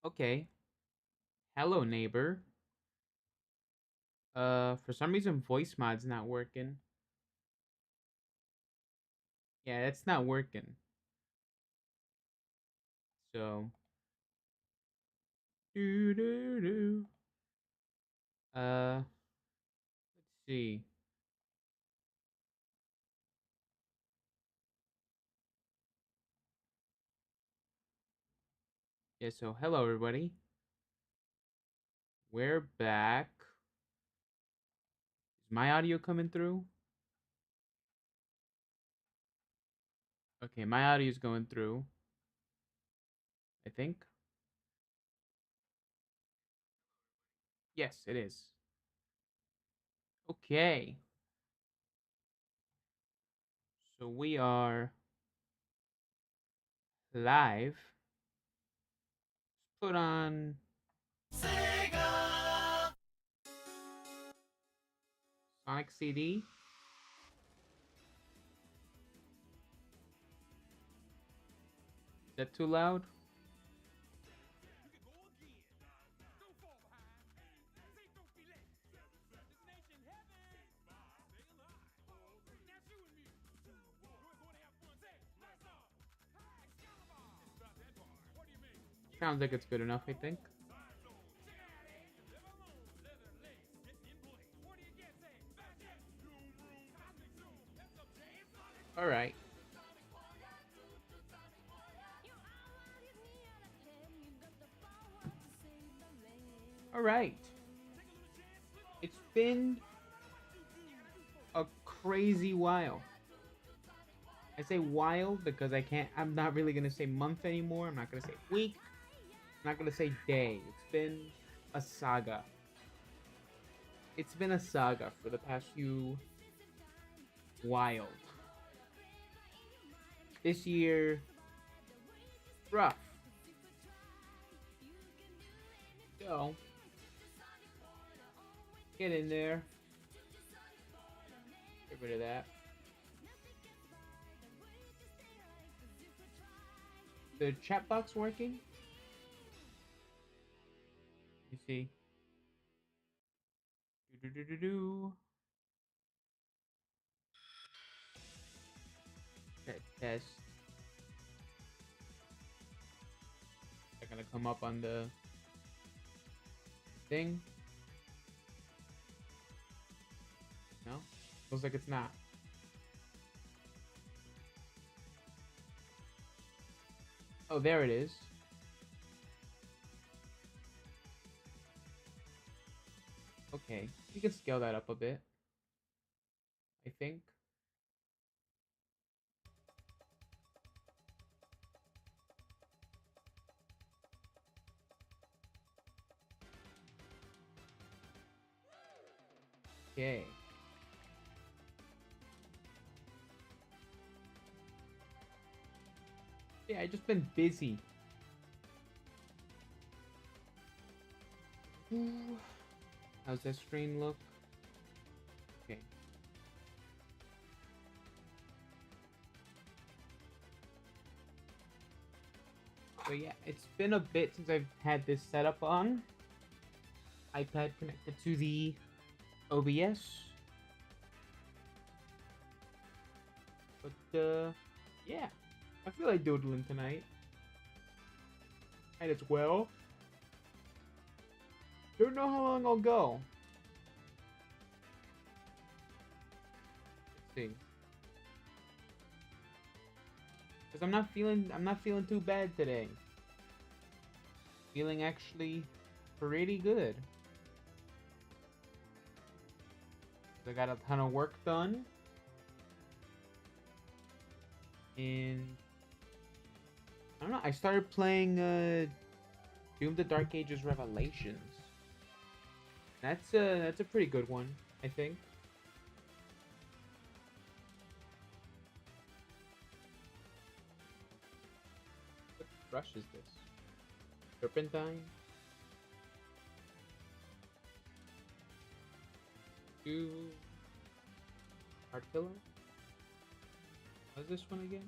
Okay. Hello, neighbor. For some reason, voice mod's not working. Yeah, it's not working. So, do do do. Let's see. Yeah. So, hello, everybody. We're back. Is my audio coming through? Okay, my audio is going through. I think. Yes, it is. Okay. So we are live. Let's put on Sonic CD. Is that too loud? Sounds like it's good enough, I think. All right. All right. It's been a crazy while. I say while because I'm not really gonna say month anymore. I'm not gonna say week. I'm not gonna say day. It's been a saga. It's been a saga for the past few wild. This year, rough. So, get in there. Get rid of that. The chat box working? You see. Do do do do do. Test. They're gonna come up on the thing. No? Looks like it's not. Oh, there it is. Okay. You can scale that up a bit, I think. Okay. Yeah, I just been busy. Ooh. How's that screen look? Okay. So yeah, it's been a bit since I've had this setup on. iPad connected to the OBS. But yeah. I feel like doodling tonight. Might as well. Don't know how long I'll go. Let's see. Cause I'm not feeling too bad today. Feeling actually pretty good. I got a ton of work done. And I don't know, I started playing Doom the Dark Ages Revelations. That's a pretty good one, I think. What brush is this? Turpentine? Two Hard Pillow? What's this one again?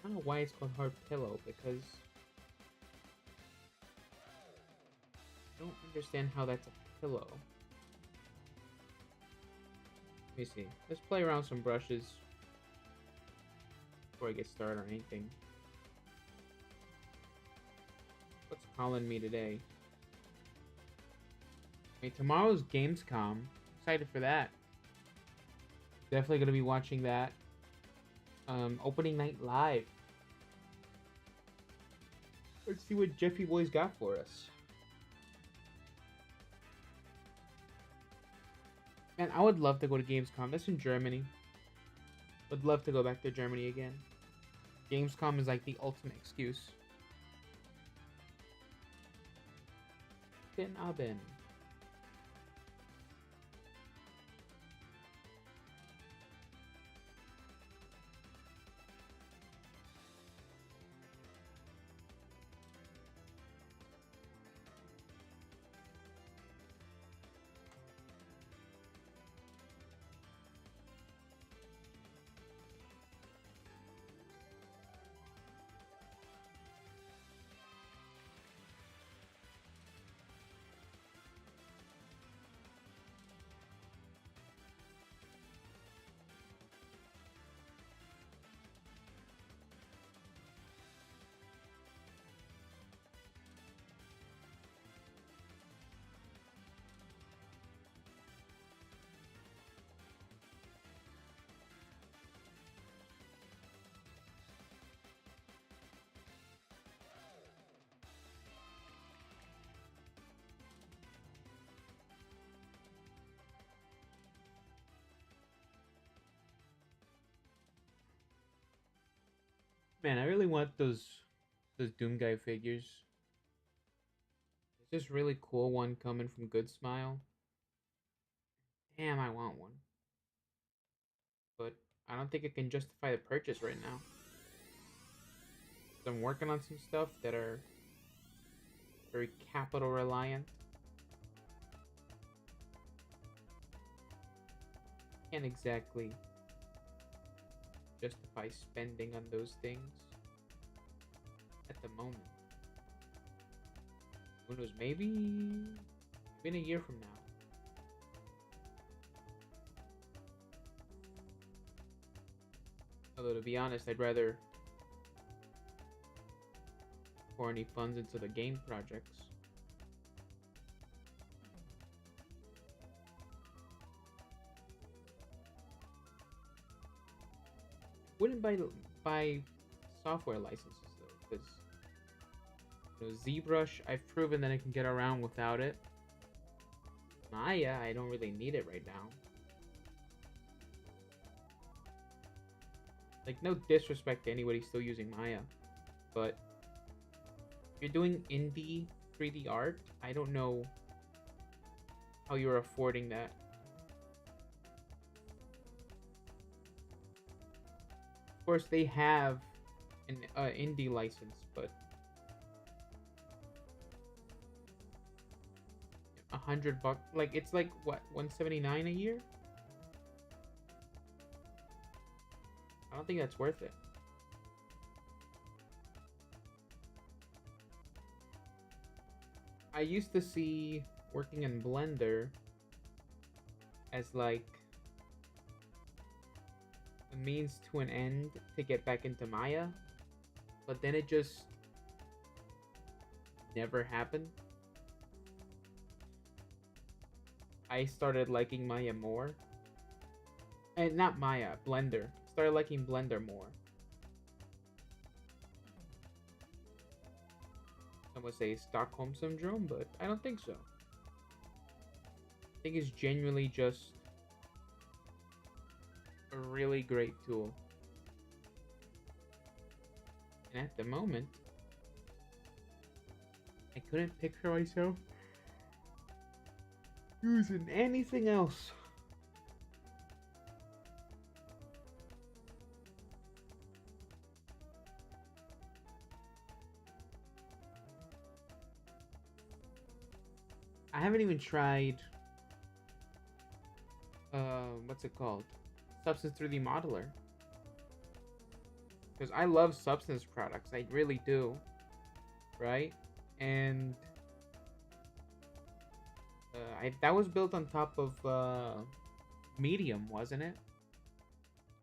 I don't know why it's called Hard Pillow, because don't understand how that's a pillow. Let me see. Let's play around some brushes before I get started on anything. What's calling me today? I mean, tomorrow's Gamescom. Excited for that. Definitely gonna be watching that. Opening night live. Let's see what Jeffy Boy's got for us. Man, I would love to go to Gamescom. That's in Germany. Would love to go back to Germany again. Gamescom is like the ultimate excuse. Den Abend. Man, I really want those Doom Guy figures. There's this really cool one coming from Good Smile. Damn, I want one. But I don't think I can justify the purchase right now. I'm working on some stuff that are very capital reliant. Can't exactly justify spending on those things at the moment. Who knows? Maybe in a year from now. Although to be honest, I'd rather pour any funds into the game projects. Wouldn't buy software licenses though, because ZBrush, I've proven that I can get around without it. Maya, I don't really need it right now. Like, no disrespect to anybody still using Maya, but if you're doing indie 3D art, I don't know how you're affording that. Of course, they have an indie license, but $100, like it's like what, $179 a year? I don't think that's worth it. I used to see working in Blender as like a means to an end to get back into Maya, but then it just never happened. I started liking Maya more. And not Maya, Blender. Started liking Blender more. Some would say Stockholm Syndrome, but I don't think so. I think it's genuinely just a really great tool. And at the moment, I couldn't picture myself using anything else. I haven't even tried what's it called? Substance 3D Modeler. Because I love Substance products. I really do. Right? And That was built on top of Medium, wasn't it?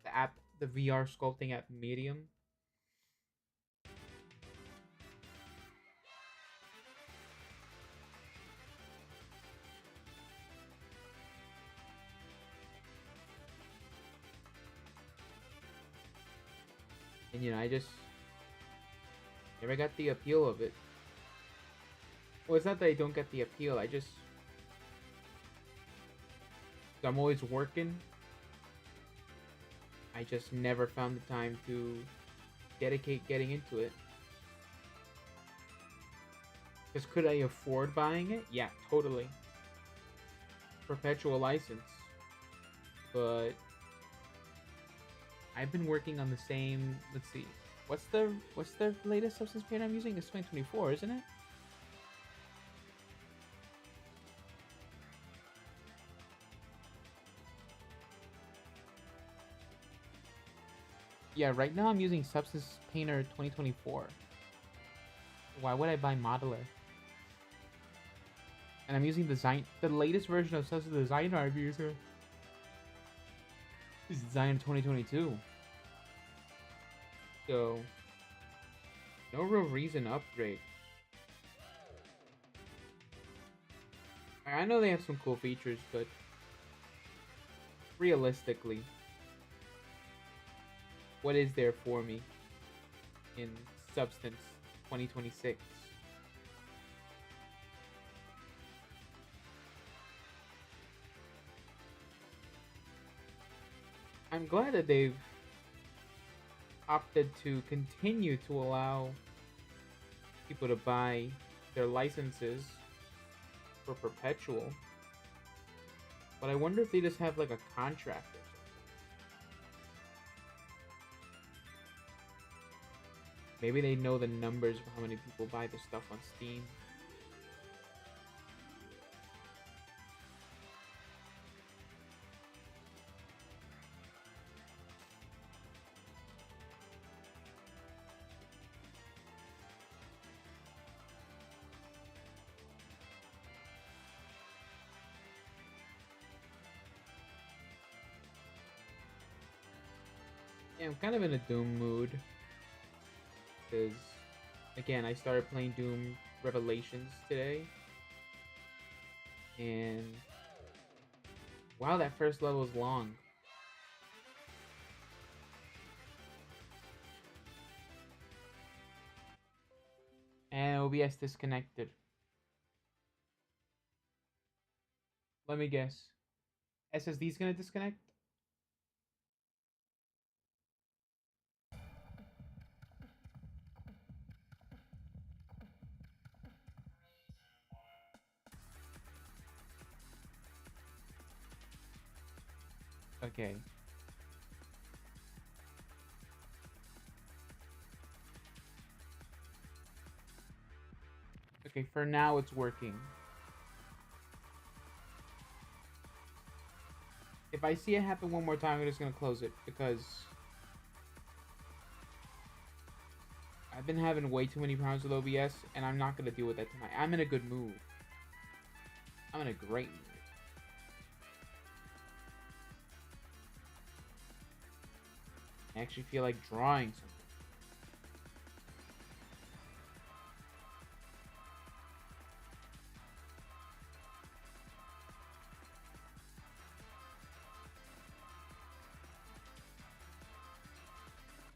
The app, the VR sculpting app Medium. And I just never got the appeal of it. Well, it's not that I don't get the appeal. I'm always working. I just never found the time to dedicate getting into it. Because could I afford buying it? Yeah, totally. Perpetual license. But I've been working on the same. Let's see. What's the latest Substance Paint I'm using? It's 2024, isn't it? Yeah, right now I'm using Substance Painter 2024. Why would I buy Modeler? And I'm using the latest version of Substance Designer I've used is Design 2022. So, no real reason to upgrade. I know they have some cool features, but realistically, what is there for me in Substance 2026? I'm glad that they've opted to continue to allow people to buy their licenses for perpetual. But I wonder if they just have like a contract or something. Maybe they know the numbers of how many people buy the stuff on Steam. Yeah, I'm kind of in a Doom mood. Because, again, I started playing Doom Revelations today. And, wow, that first level is long. And OBS disconnected. Let me guess. SSD's gonna disconnect? Okay. Okay, for now it's working. If I see it happen one more time, I'm just gonna close it because I've been having way too many problems with OBS and I'm not gonna deal with that tonight. I'm in a good mood. I'm in a great mood. I actually feel like drawing something.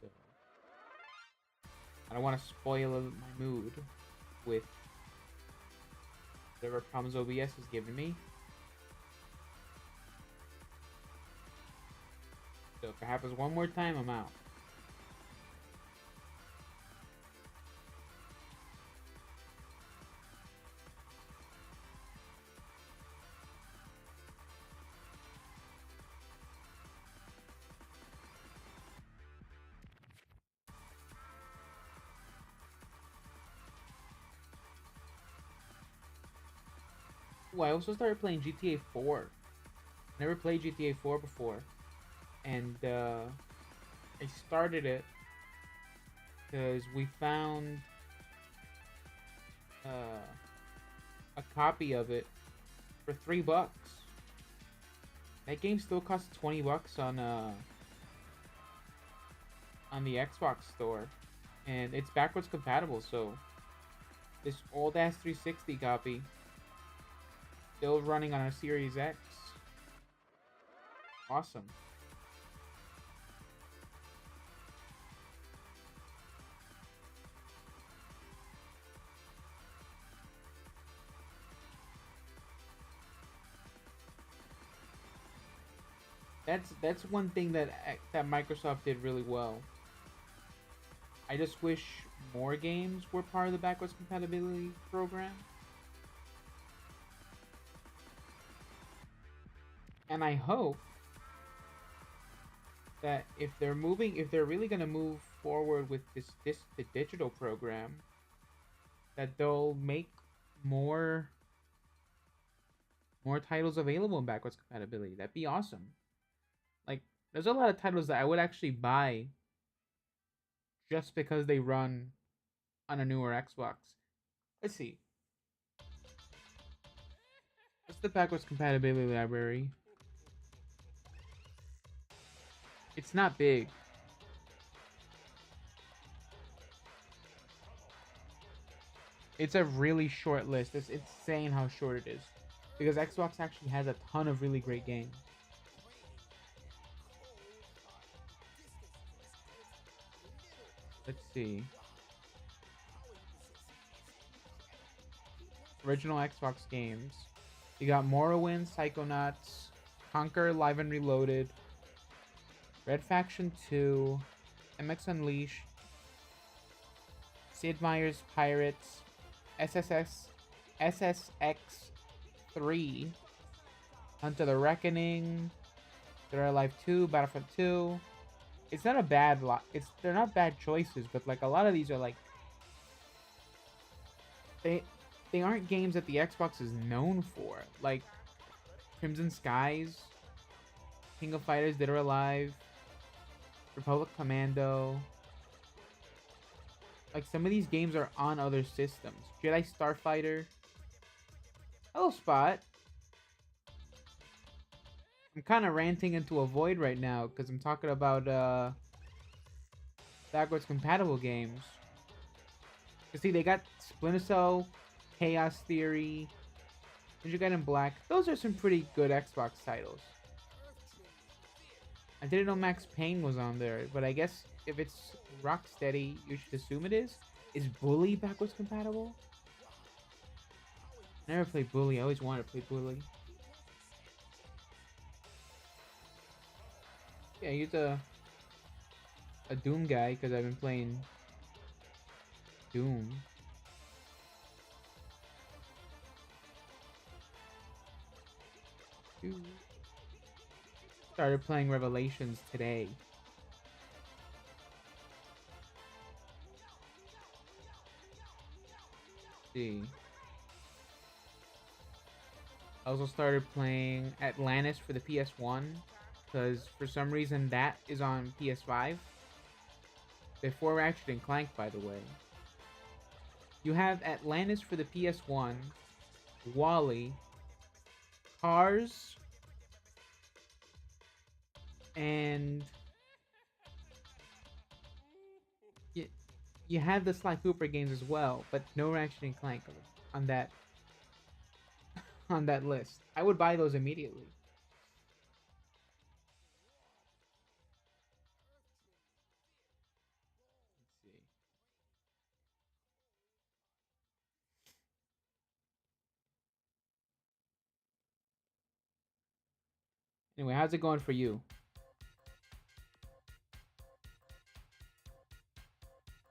So, I don't want to spoil my mood with whatever problems OBS has given me. So if it happens one more time, I'm out. Ooh, I also started playing GTA 4. Never played GTA 4 before. And I started it because we found a copy of it for $3. That game still costs $20 on the Xbox store, and it's backwards compatible. So this old ass 360 copy still running on a Series X. Awesome. That's one thing that Microsoft did really well. I just wish more games were part of the backwards compatibility program. And I hope that if they're really gonna move forward with this the digital program, that they'll make more titles available in backwards compatibility. That'd be awesome. Like, there's a lot of titles that I would actually buy just because they run on a newer Xbox. Let's see. What's the backwards compatibility library? It's not big. It's a really short list. It's insane how short it is. Because Xbox actually has a ton of really great games. Let's see. Original Xbox games. You got Morrowind, Psychonauts, Conquer Live and Reloaded, Red Faction 2, MX Unleashed, Sid Meier's Pirates, SSX 3, Hunt of the Reckoning, Dead or Alive 2, Battlefront 2. It's not a bad lot. They're not bad choices, but like a lot of these are like they aren't games that the Xbox is known for. Like Crimson Skies, King of Fighters, Dead or Alive, Republic Commando. Like some of these games are on other systems. Jedi Starfighter. Hello, Spot. I'm kind of ranting into a void right now because I'm talking about backwards compatible games. You see, they got Splinter Cell, Chaos Theory, Ninja Gaiden Black. Those are some pretty good Xbox titles. I didn't know Max Payne was on there, but I guess if it's Rocksteady, you should assume it is. Is Bully backwards compatible? Never played Bully. I always wanted to play Bully. Yeah, he's a Doom guy because I've been playing Doom. Started playing Revelations today. Let's see. I also started playing Atlantis for the PS1 because for some reason that is on PS5. Before Ratchet and Clank, by the way. You have Atlantis for the PS1, Wally, Cars, and you have the Sly Cooper games as well, but no Ratchet and Clank on that list. I would buy those immediately. Let's see. Anyway, how's it going for you?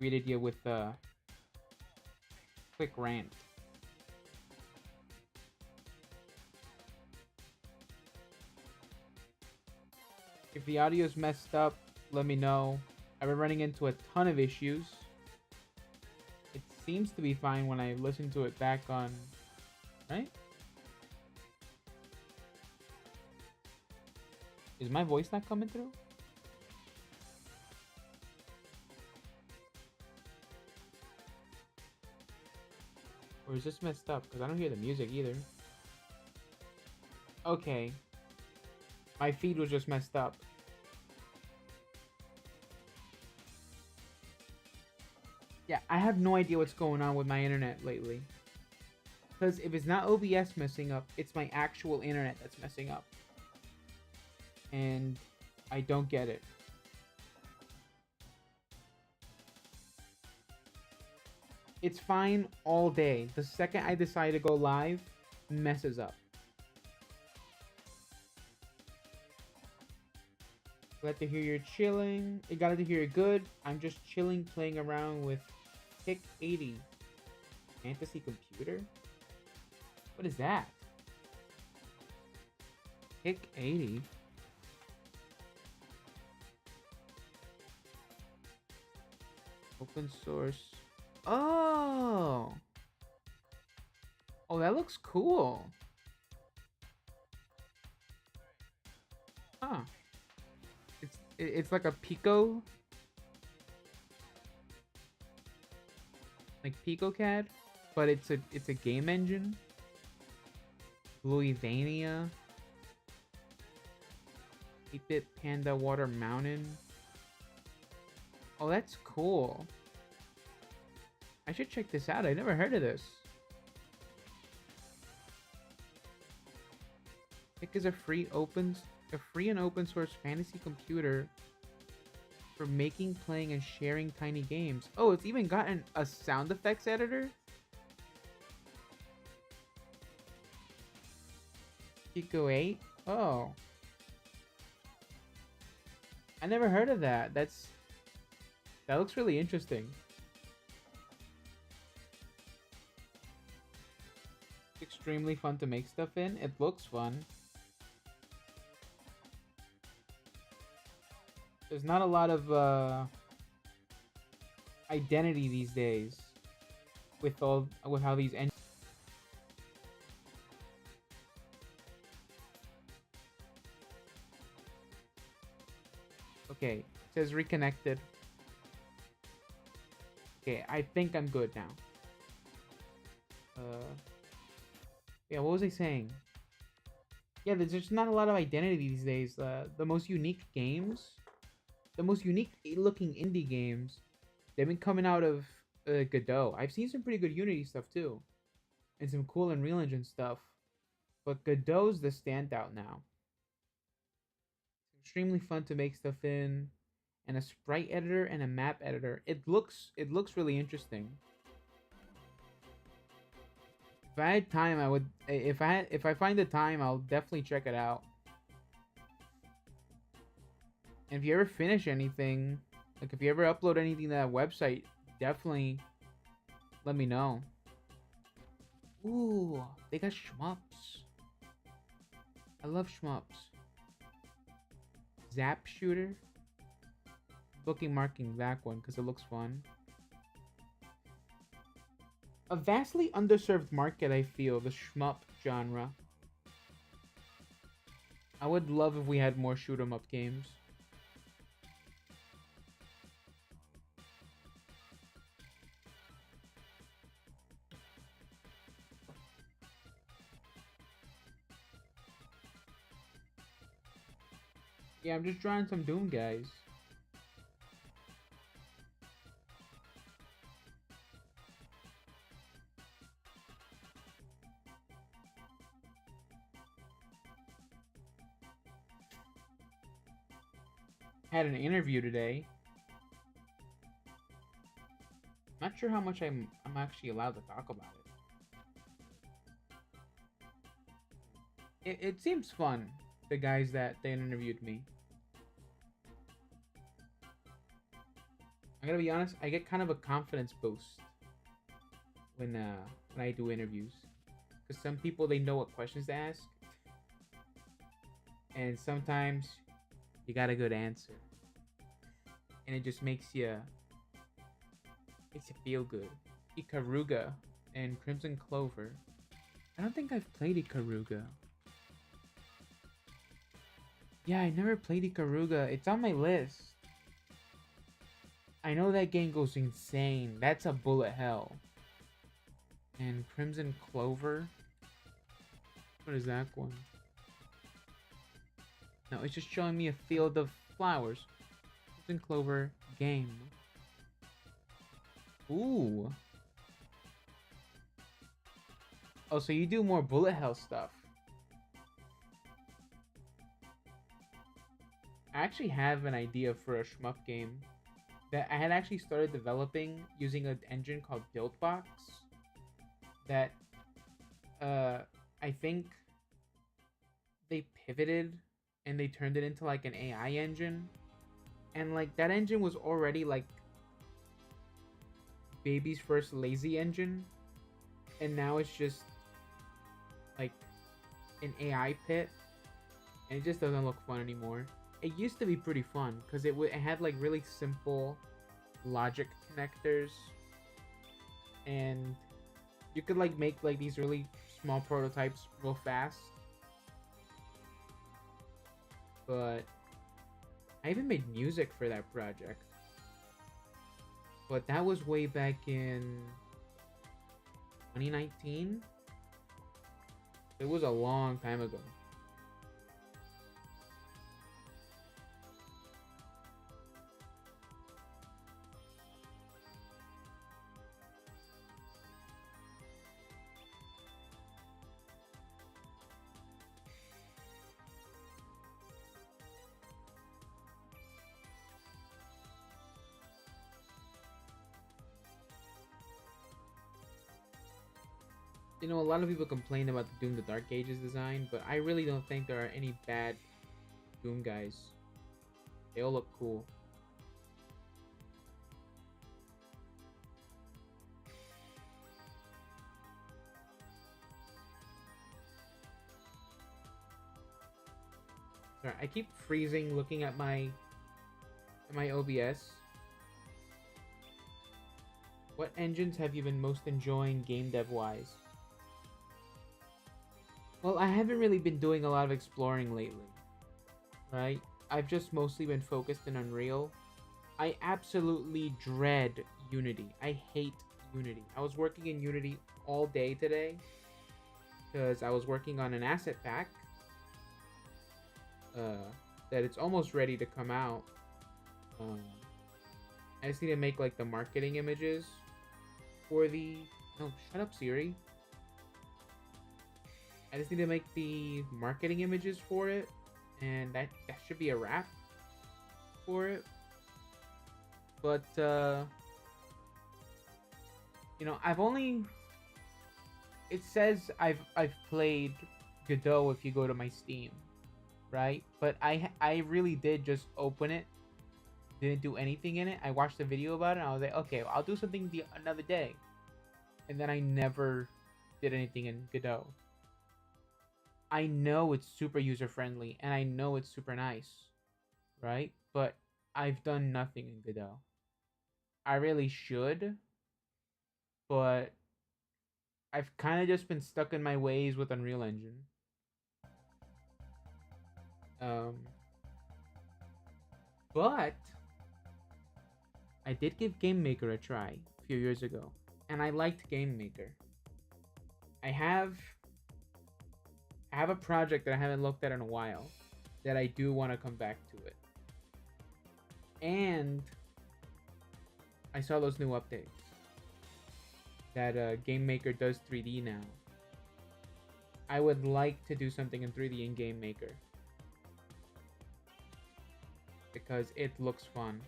Greeted you with a quick rant. If the audio's messed up, let me know. I've been running into a ton of issues. It seems to be fine when I listen to it back on, right? Is my voice not coming through? Or is this messed up? Because I don't hear the music either. Okay. My feed was just messed up. Yeah, I have no idea what's going on with my internet lately. Because if it's not OBS messing up, it's my actual internet that's messing up. And I don't get it. It's fine all day. The second I decide to go live, messes up. Glad to hear you're chilling. Glad to hear you're good. I'm just chilling, playing around with Pick 80. Fantasy computer? What is that? Pick 80? Open source. Oh! Oh, that looks cool. Huh. It's like a Pico. Like PicoCAD, but it's a game engine. Louisiana. 8-bit Panda Water Mountain. Oh, that's cool. I should check this out. I never heard of this. Pick is a free and open source fantasy computer for making, playing, and sharing tiny games. Oh, it's even gotten a sound effects editor? Pico 8? Oh. I never heard of that. That looks really interesting. Extremely fun to make stuff in. It looks fun. There's not a lot of identity these days with how these engines. Okay, it says reconnected. Okay, I think I'm good now. Yeah, what was I saying? Yeah, there's just not a lot of identity these days. The most unique games, the most unique looking indie games, they've been coming out of Godot. I've seen some pretty good Unity stuff too, and some cool Unreal Engine stuff, but Godot's the standout now. It's extremely fun to make stuff in, and a sprite editor and a map editor. It looks really interesting. If I had time, I would. If I find the time, I'll definitely check it out. And if you ever finish anything, like if you ever upload anything to that website, definitely let me know. Ooh, they got shmups. I love shmups. Zap shooter. Booking marking that one because it looks fun. A vastly underserved market, I feel, the shmup genre. I would love if we had more shoot 'em up games. Yeah, I'm just drawing some Doom guys. Had an interview today. Not sure how much I'm actually allowed to talk about it. It seems fun. The guys that they interviewed me. I gotta be honest. I get kind of a confidence boost when I do interviews, because some people, they know what questions to ask, and sometimes you got a good answer, and it just makes you feel good. Ikaruga and Crimson Clover. I don't think I've played Ikaruga. Yeah, I never played Ikaruga. It's on my list. I know that game goes insane. That's a bullet hell. And Crimson Clover? What is that one? No, it's just showing me a field of flowers. Golden Clover game. Ooh. Oh, so you do more bullet hell stuff. I actually have an idea for a shmup game that I had actually started developing using an engine called Buildbox. That I think they pivoted and they turned it into like an AI engine. And like that engine was already like baby's first lazy engine. And now it's just like an AI pit. And it just doesn't look fun anymore. It used to be pretty fun because it had like really simple logic connectors. And you could like make like these really small prototypes real fast. But I even made music for that project. But that was way back in 2019. It was a long time ago. You know, a lot of people complain about the Doom the Dark Ages design, but I really don't think there are any bad Doom guys. They all look cool. Sorry, I keep freezing looking at my OBS. What engines have you been most enjoying game dev wise? Well, I haven't really been doing a lot of exploring lately, right? I've just mostly been focused in Unreal. I absolutely dread Unity. I hate Unity. I was working in Unity all day today because I was working on an asset pack that it's almost ready to come out. I just need to make like the marketing images for the... No, shut up, Siri. I just need to make the marketing images for it, and that should be a wrap for it. But you know, I've only... It says I've played Godot if you go to my Steam, right? But I really did just open it, didn't do anything in it. I watched a video about it, and I was like, okay, well, I'll do something another day, and then I never did anything in Godot. I know it's super user-friendly, and I know it's super nice, right? But I've done nothing in Godot. I really should, but I've kind of just been stuck in my ways with Unreal Engine. But I did give Game Maker a try a few years ago, and I liked Game Maker. I have a project that I haven't looked at in a while that I do want to come back to it. And I saw those new updates that Game Maker does 3D now. I would like to do something in 3D in Game Maker because it looks fun.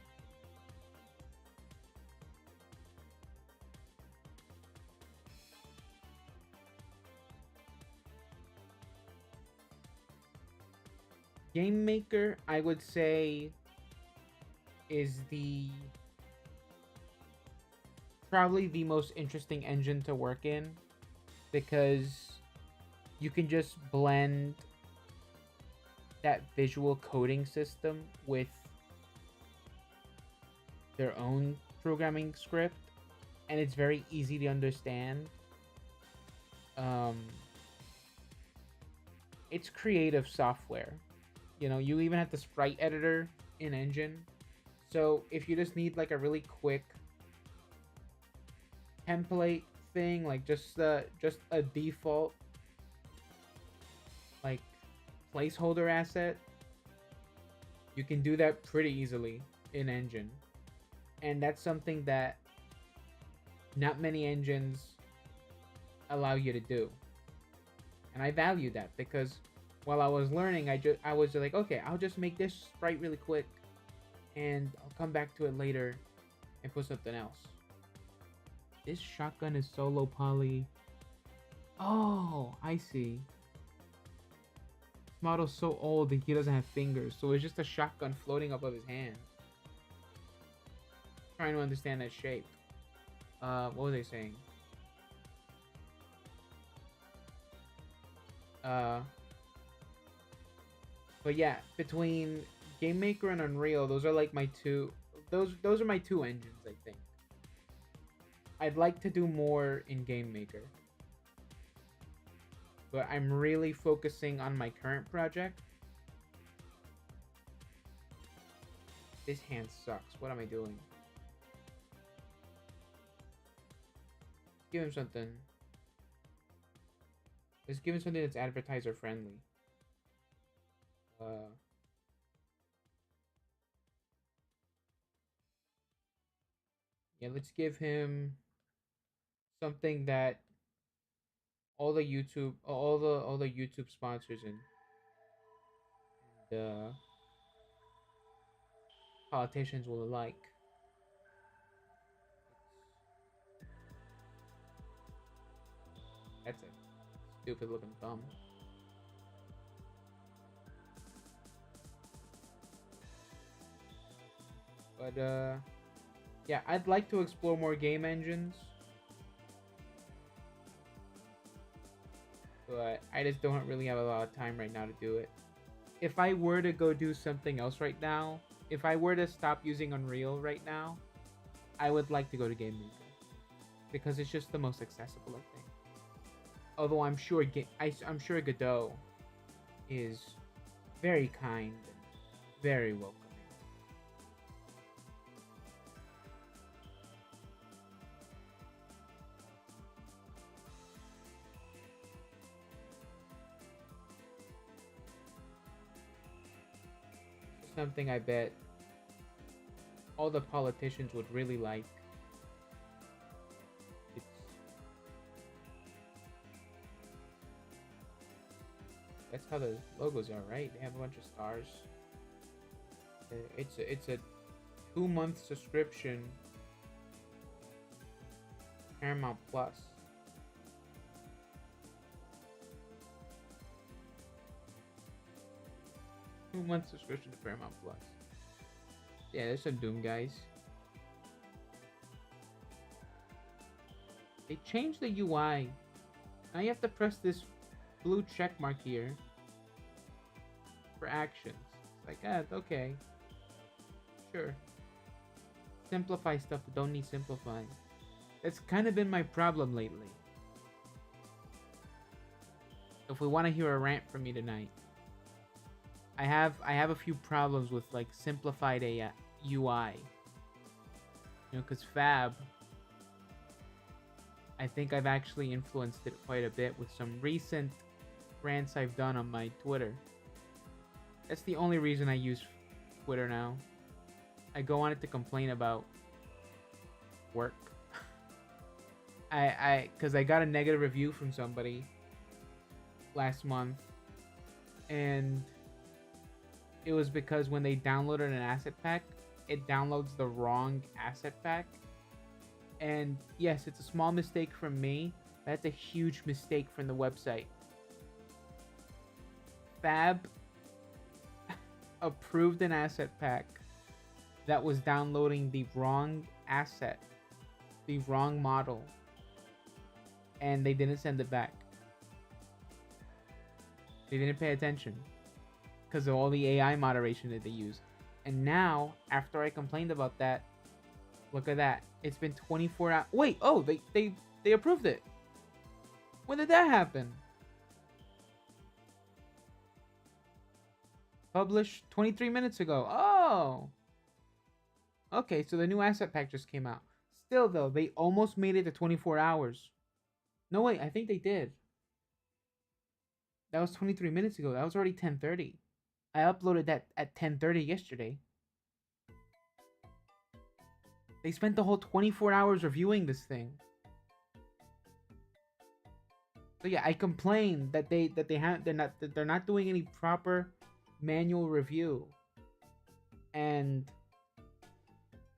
Game Maker, I would say, is probably the most interesting engine to work in because you can just blend that visual coding system with their own programming script, and it's very easy to understand. It's creative software. You know, you even have the sprite editor in Engine. So if you just need like a really quick template thing, like just a default like placeholder asset, You can do that pretty easily in engine. And that's something that not many engines allow you to do. And I value that because while I was learning, I was just like, okay, I'll just make this sprite really quick and I'll come back to it later and put something else. This shotgun is so low poly. Oh, I see. This model's so old that he doesn't have fingers, so it's just a shotgun floating above his hand. Trying to understand that shape. What was I saying? But yeah, between Game Maker and Unreal, those are like my two. Those are my two engines, I think. I'd like to do more in Game Maker, but I'm really focusing on my current project. This hand sucks. What am I doing? Give him something. Let's give him something that's advertiser friendly. Yeah, let's give him something that all the YouTube sponsors and politicians will like. That's a stupid looking thumb. But yeah, I'd like to explore more game engines, but I just don't really have a lot of time right now to do it. If I were to go do something else right now, if I were to stop using Unreal right now, I would like to go to Game Maker because it's just the most accessible, I think. Although I'm sure I'm sure Godot is very kind and very welcoming. Something I bet all the politicians would really like. That's how the logos are, right? They have a bunch of stars. It's a 2-month subscription. Paramount Plus. Two-month subscription to Paramount Plus. Yeah, there's some Doom guys. They changed the UI. Now you have to press this blue check mark here for actions. It's like, okay. Sure. Simplify stuff that don't need simplifying. That's kind of been my problem lately. If we want to hear a rant from me tonight, I have a few problems with like simplified UI. You know, because Fab, I think I've actually influenced it quite a bit with some recent rants I've done on my Twitter. That's the only reason I use Twitter now. I go on it to complain about work. Because I got a negative review from somebody last month, and it was because when they downloaded an asset pack, it downloads the wrong asset pack. And yes, it's a small mistake from me. That's a huge mistake from the website. Fab approved an asset pack that was downloading the wrong asset, the wrong model, and they didn't send it back. They didn't pay attention because of all the AI moderation that they use. And now, after I complained about that, look at that. It's been 24 hours. Wait, oh, they approved it. When did that happen? Published 23 minutes ago. Oh. Okay, so the new asset pack just came out. Still, though, they almost made it to 24 hours. No, wait, I think they did. That was 23 minutes ago. That was already 10:30. I uploaded that at 10:30 yesterday. They spent the whole 24 hours reviewing this thing. So yeah, I complained that they're not doing any proper manual review. And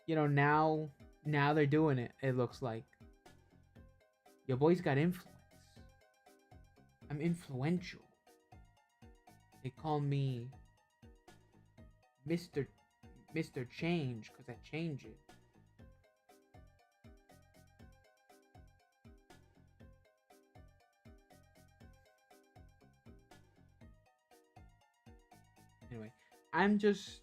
now they're doing it, it looks like. Your boy's got influence. I'm influential. They call me Mr. Mr. Change because I change it. Anyway, I'm just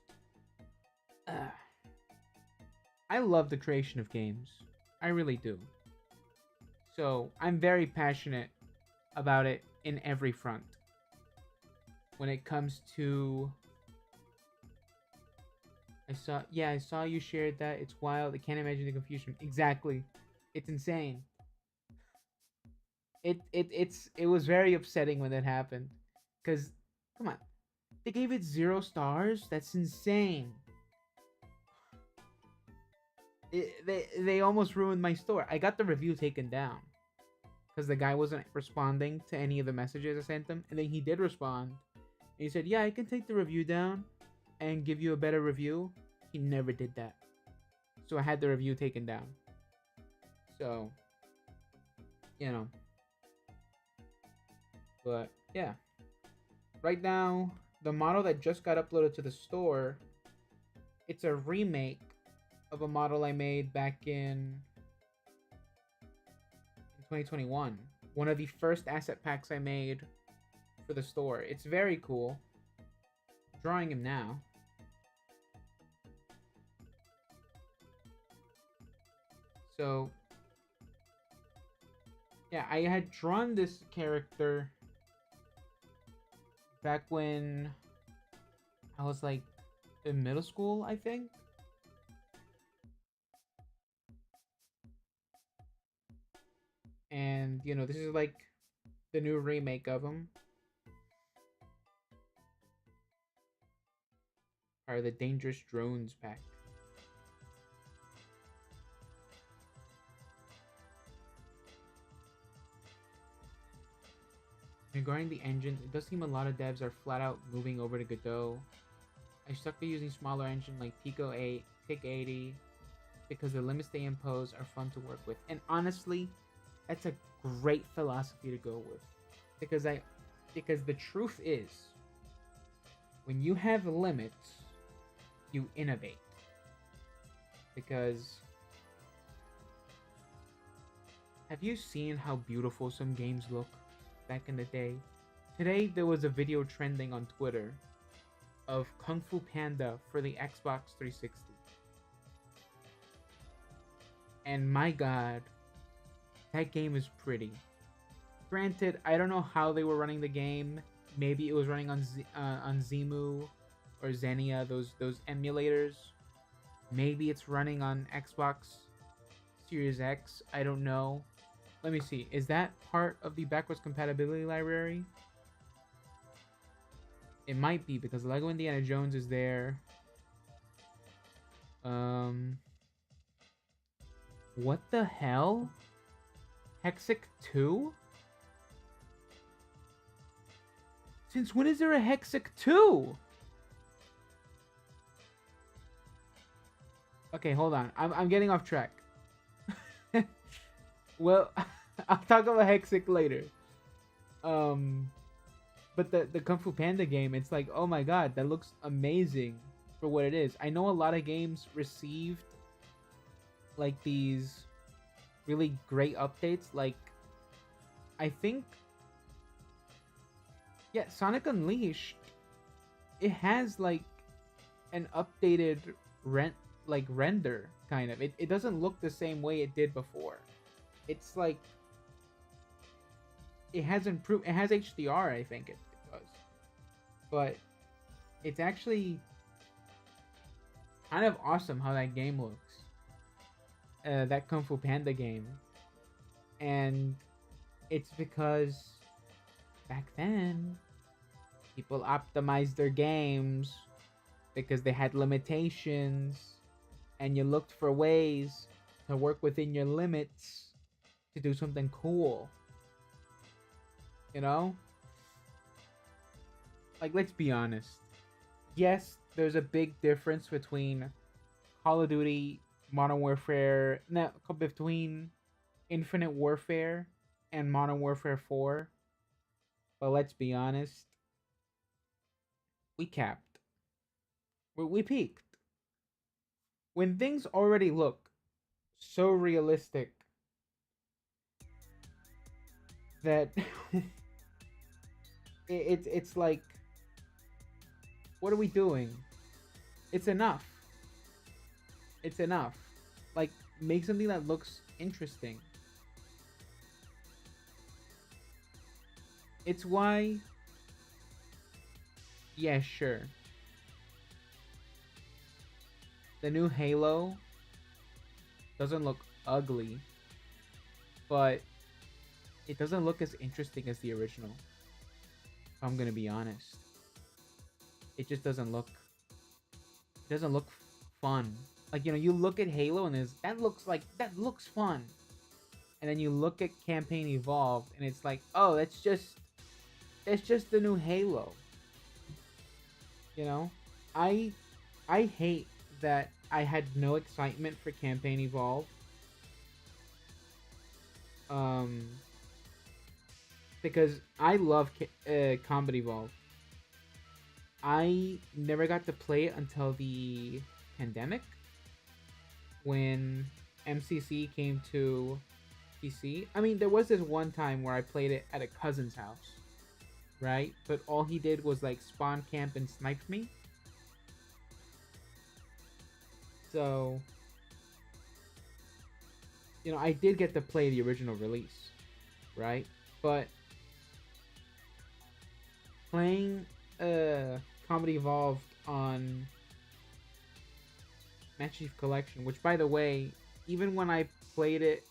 I love the creation of games. I really do. So, I'm very passionate about it in every front. When it comes to I saw you shared that. It's wild. I can't imagine the confusion. Exactly. It's insane. It was very upsetting when that happened. Cuz come on. They gave it 0 stars? That's insane. They almost ruined my store. I got the review taken down because the guy wasn't responding to any of the messages I sent him, and then he did respond. And he said, "Yeah, I can take the review down and give you a better review." He never did that, so I had the review taken down. So, you know, but yeah, right now the model that just got uploaded to the store, it's a remake of a model I made back in 2021. One of the first asset packs I made for the store. It's very cool. I'm drawing him now. So, yeah, I had drawn this character back when I was like in middle school, I think. And, this is like the new remake of him. Or the Dangerous Drones pack. Regarding the engines, it does seem a lot of devs are flat out moving over to Godot. I stuck to using smaller engine like Pico 8, Pic 80, because the limits they impose are fun to work with. And honestly, that's a great philosophy to go with. Because the truth is, when you have limits, you innovate. Because have you seen how beautiful some games look back in the day? Today there was a video trending on Twitter of Kung Fu Panda for the Xbox 360. And my god, that game is pretty. Granted, I don't know how they were running the game. Maybe it was running on Zemu or Xenia, those emulators. Maybe it's running on Xbox Series X. I don't know. Let me see. Is that part of the backwards compatibility library? It might be because Lego Indiana Jones is there. What the hell? Hexic 2? Since when is there a Hexic 2? Okay, hold on. I'm getting off track. Well, I'll talk about Hexic later. But the Kung Fu Panda game, it's like, oh my god, that looks amazing for what it is. I know a lot of games received like these really great updates. Like, I think, yeah, Sonic Unleashed, it has like an updated render kind of. It doesn't look the same way it did before. It's like it has improved. It has HDR, I think it does, but it's actually kind of awesome how that game looks. That Kung Fu Panda game, and it's because back then People optimized their games because they had limitations, and you looked for ways to work within your limits to do something cool. You know? Like, let's be honest. Yes, there's a big difference between Call of Duty, Modern Warfare, no, between Infinite Warfare and Modern Warfare 4. But let's be honest, we capped. We peaked. When things already look so realistic that it's like, what are we doing? It's enough. It's enough. Like, make something that looks interesting. It's why, yeah, sure. The new Halo doesn't look ugly, but it doesn't look as interesting as the original. If I'm gonna be honest, it just doesn't look. It doesn't look fun. Like, you look at Halo and that looks fun, and then you look at Campaign Evolved and it's like, oh, that's just the new Halo. You know, I I hate that I had no excitement for Campaign Evolved. Um, because I love Combat Evolved. I never got to play it until the pandemic when MCC came to PC. I mean, there was this one time where I played it at a cousin's house, right? But all he did was like spawn camp and snipe me. So, I did get to play the original release, right? But playing Combat Evolved on Master Chief Collection, which, by the way, even when I played it,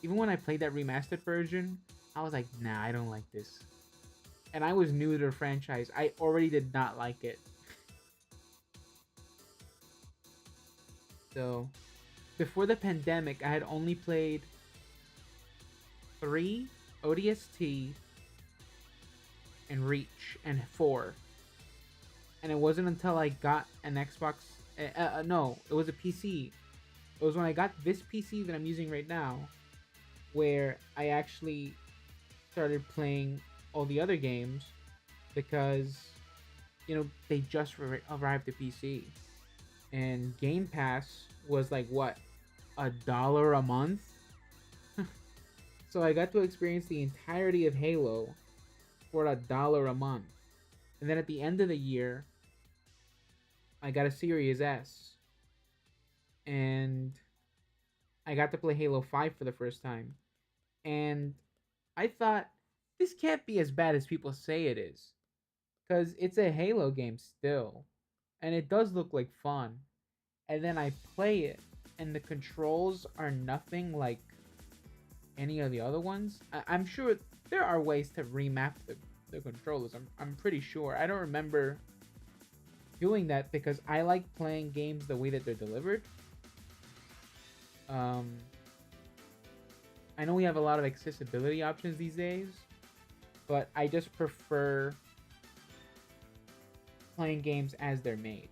even when I played that remastered version, I was like, nah, I don't like this. And I was new to the franchise. I already did not like it. So, before the pandemic, I had only played 3, ODST, and Reach, and 4. And it wasn't until I got an Xbox. No, it was a PC. It was when I got this PC that I'm using right now, where I actually started playing all the other games because, they just arrived to PC. And Game Pass was like, what, $1 a month? So I got to experience the entirety of Halo for $1 a month. And then at the end of the year, I got a Series S. And I got to play Halo 5 for the first time. And I thought, this can't be as bad as people say it is. Because it's a Halo game still. And it does look like fun. And then I play it, and the controls are nothing like any of the other ones. I'm sure there are ways to remap the controllers. I'm pretty sure. I don't remember doing that because I like playing games the way that they're delivered. I know we have a lot of accessibility options these days, but I just prefer playing games as they're made.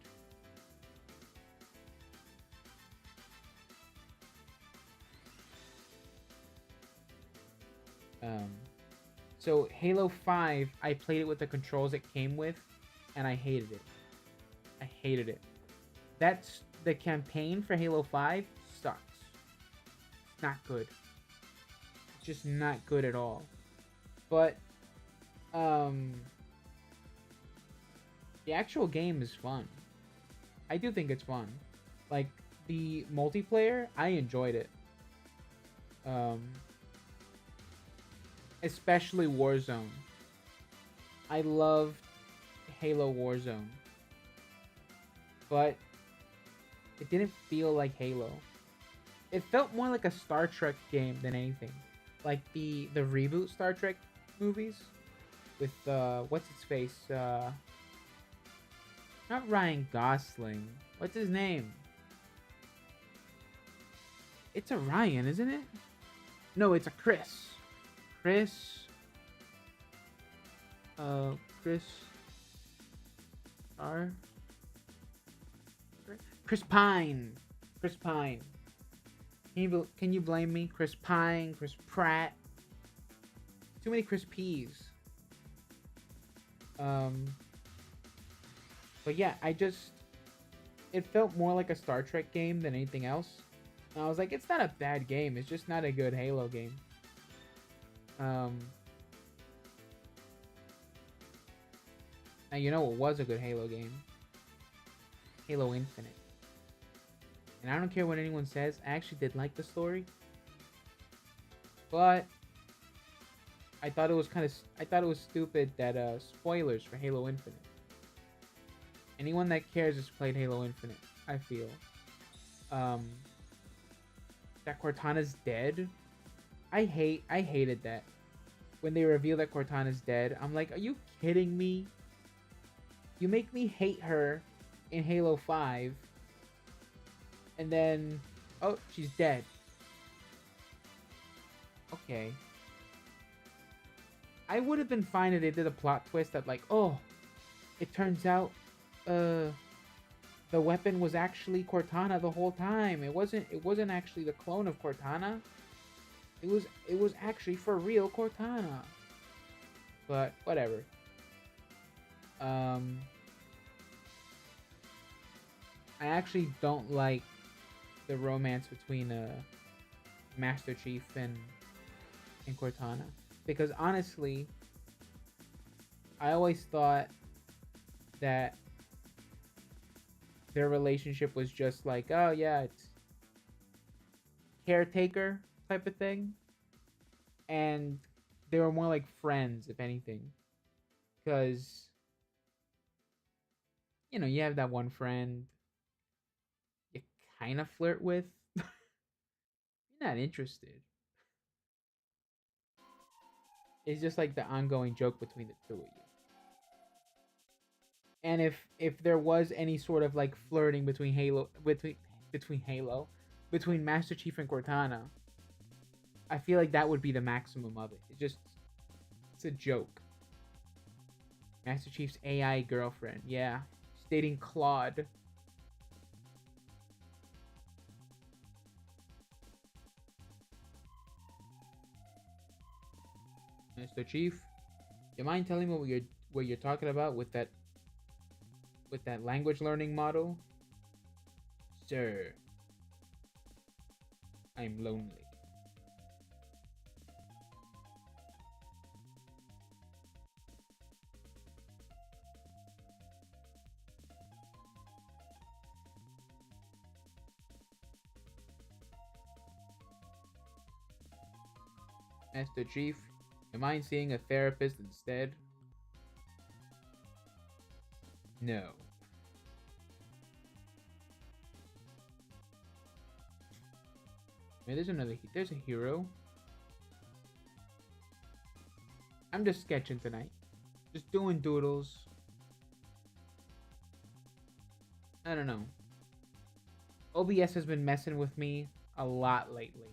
So Halo 5, I played it with the controls it came with, and I hated it. I hated it. That's the campaign for Halo 5 sucks. It's not good. It's just not good at all. But the actual game is fun. I do think it's fun. Like the multiplayer, I enjoyed it. Especially Warzone. I loved Halo Warzone. But it didn't feel like Halo. It felt more like a Star Trek game than anything. Like the reboot Star Trek movies. with what's his face? Not Ryan Gosling. What's his name? It's a Ryan, isn't it? No, it's a Chris. Chris. Chris. R. Chris Pine. Chris Pine. Can you blame me? Chris Pine, Chris Pratt. Too many Chris P's. But yeah, it felt more like a Star Trek game than anything else. And I was like, it's not a bad game. It's just not a good Halo game. Now you know what was a good Halo game? Halo Infinite. And I don't care what anyone says. I actually did like the story, but I thought it was stupid that spoilers for Halo Infinite. Anyone that cares has played Halo Infinite, I feel. That Cortana's dead. I hated that. When they reveal that Cortana's dead, I'm like, are you kidding me? You make me hate her in Halo 5. And then, oh, she's dead. Okay. I would have been fine if they did a plot twist that, like, oh, it turns out the weapon was actually Cortana the whole time. It wasn't actually the clone of Cortana. It was actually for real Cortana. But whatever. I actually don't like the romance between Master Chief and Cortana, because honestly, I always thought that their relationship was just like, oh yeah, it's caretaker type of thing, and they were more like friends, if anything, because you know, you have that one friend you kind of flirt with. You're not interested. It's just like the ongoing joke between the two of you. And if there was any sort of like flirting between between Master Chief and Cortana, I feel like that would be the maximum of it. It's a joke. Master Chief's AI girlfriend, yeah, she's dating Claude. Master Chief, you mind telling me what you're talking about with that language learning model? Sir, I'm lonely. Master Chief, you mind seeing a therapist instead? No. Man, there's a hero. I'm just sketching tonight. Just doing doodles. I don't know. OBS has been messing with me a lot lately.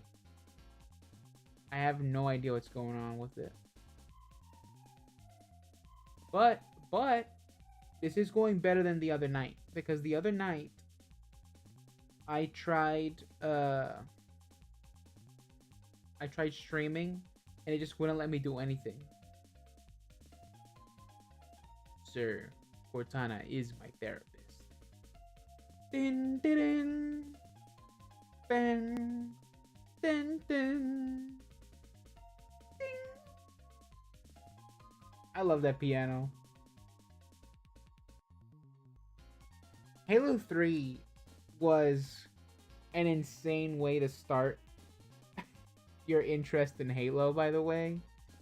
I have no idea what's going on with it. But this is going better than the other night, because the other night I tried streaming and it just wouldn't let me do anything. Sir, Cortana is my therapist. Din din din din din. I love that piano. Halo 3 was an insane way to start your interest in Halo, by the way.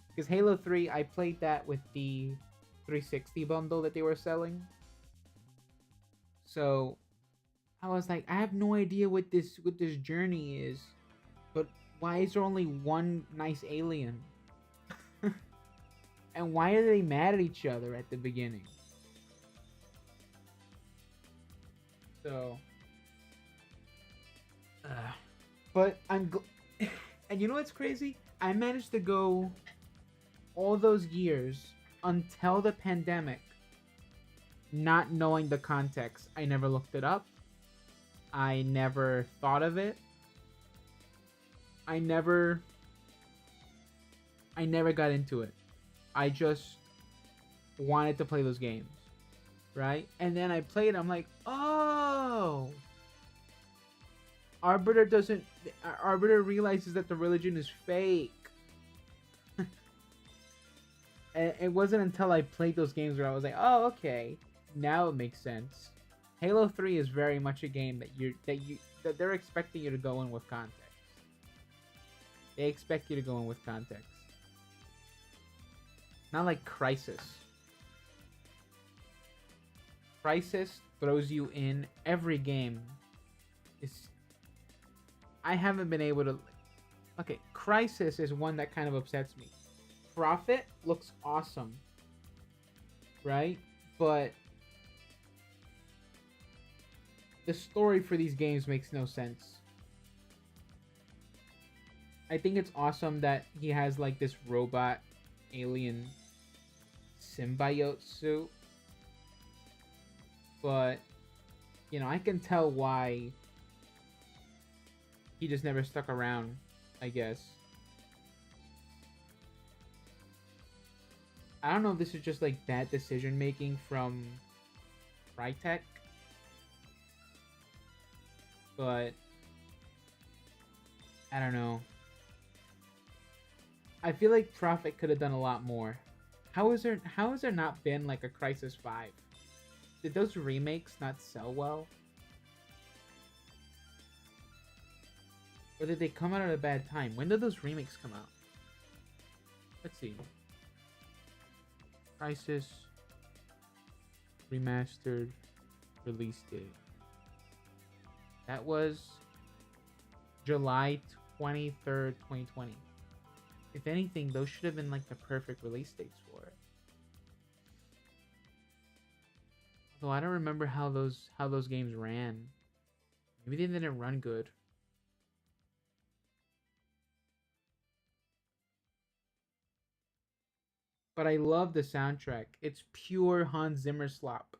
Because Halo 3, I played that with the 360 bundle that they were selling. So I was like, I have no idea what this journey is. But why is there only one nice alien? And why are they mad at each other at the beginning? So, but and you know what's crazy? I managed to go all those years until the pandemic, not knowing the context. I never looked it up. I never thought of it. I never got into it. I just wanted to play those games, right? And then I played. I'm like, oh, Arbiter doesn't. Arbiter realizes that the religion is fake. And it wasn't until I played those games where I was like, oh, okay, now it makes sense. Halo 3 is very much a game that they're expecting you to go in with context. They expect you to go in with context. Not like Crisis. Crisis throws you in every game. I haven't been able to... Okay, Crisis is one that kind of upsets me. Prophet looks awesome. Right? But... the story for these games makes no sense. I think it's awesome that he has like this robot alien symbiote suit. But, you know, I can tell why he just never stuck around, I guess. I don't know if this is just like bad decision making from Crytek. But I don't know. I feel like Prophet could have done a lot more. How has there not been like a Crisis 5? Did those remakes not sell well? Or did they come out at a bad time? When did those remakes come out? Let's see. Crisis remastered release date. That was July 23rd, 2020. If anything, those should have been like the perfect release dates for it. Though I don't remember how those games ran. Maybe they didn't run good. But I love the soundtrack. It's pure Hans Zimmer slop.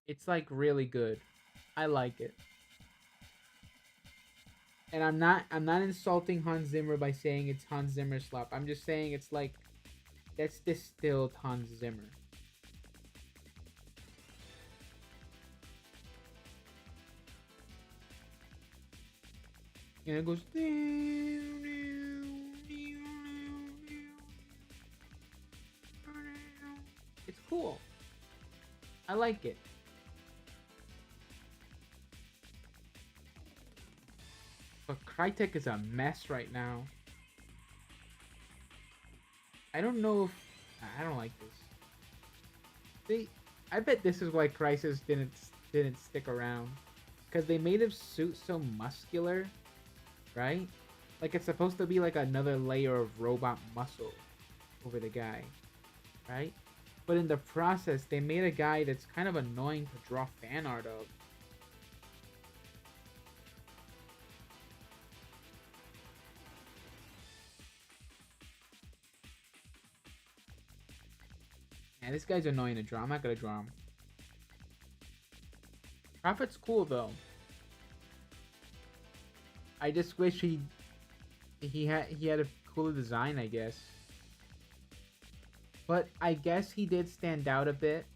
It's like really good. I like it. And I'm not insulting Hans Zimmer by saying it's Hans Zimmer slop. I'm just saying it's like that's distilled Hans Zimmer. And it goes. It's cool. I like it. But Crytek is a mess right now. I don't know if... I don't like this. I bet this is why Crysis didn't stick around. Because they made his suit so muscular. Right? Like it's supposed to be like another layer of robot muscle over the guy. Right? But in the process, they made a guy that's kind of annoying to draw fan art of. Yeah, this guy's annoying to draw. I'm not gonna draw him. Prophet's cool though. I just wish he had a cooler design, I guess. But I guess he did stand out a bit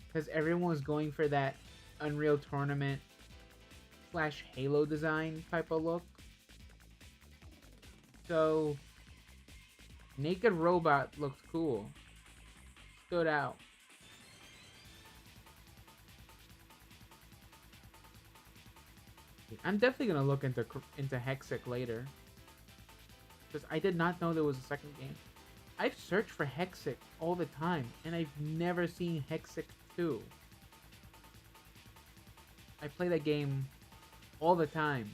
because everyone was going for that Unreal Tournament / Halo design type of look. So Naked Robot looked cool. Stood out. I'm definitely gonna look into Hexic later, because I did not know there was a second game. I've searched for Hexic all the time, and I've never seen Hexic 2. I play that game all the time.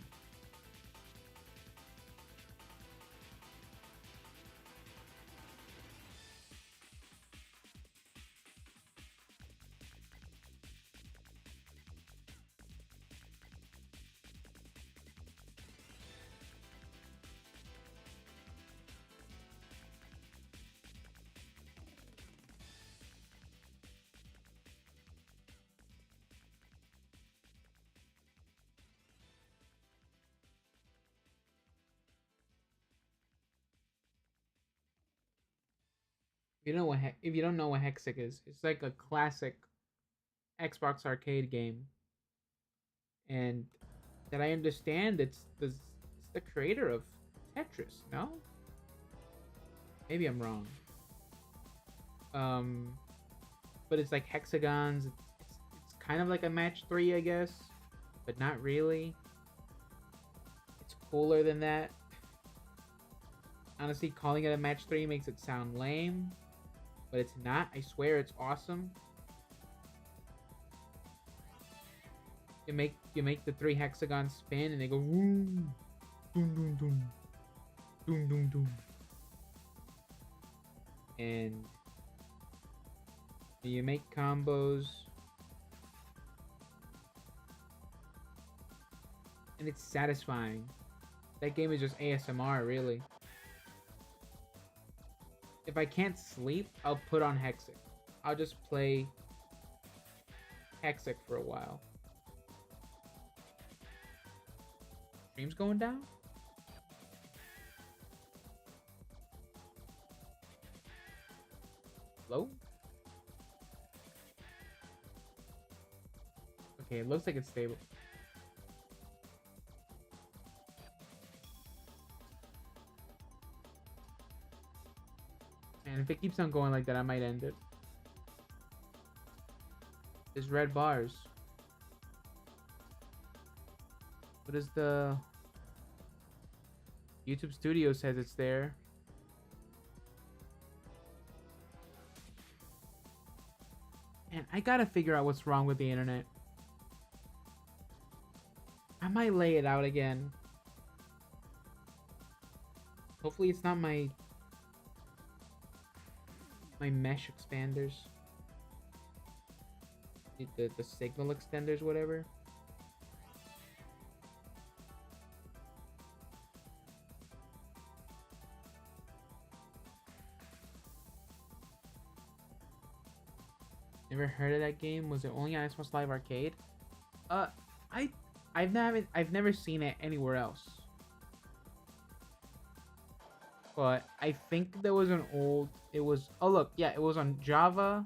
if you don't know what Hexic is, it's like a classic Xbox arcade game, and that I understand it's the creator of Tetris. No, maybe I'm wrong. Um, but it's like hexagons. It's kind of like a match three, I guess, but not really. It's cooler than that. Honestly, calling it a match three makes it sound lame, but it's not. I swear, it's awesome. You make the three hexagons spin, and they go boom, boom, boom, boom, boom, boom, boom, and you make combos, and it's satisfying. That game is just ASMR, really. If I can't sleep, I'll put on Hexic. I'll just play Hexic for a while. Stream's going down? Hello? Okay, it looks like it's stable. And if it keeps on going like that, I might end it. There's red bars. What is the... YouTube Studio says it's there. Man, I gotta figure out what's wrong with the internet. I might lay it out again. Hopefully it's not my mesh expanders. The signal extenders, whatever. Never heard of that game? Was it only on Xbox Live Arcade? I've never seen it anywhere else. But I think there was an old... It was... Oh, look. Yeah, it was on Java,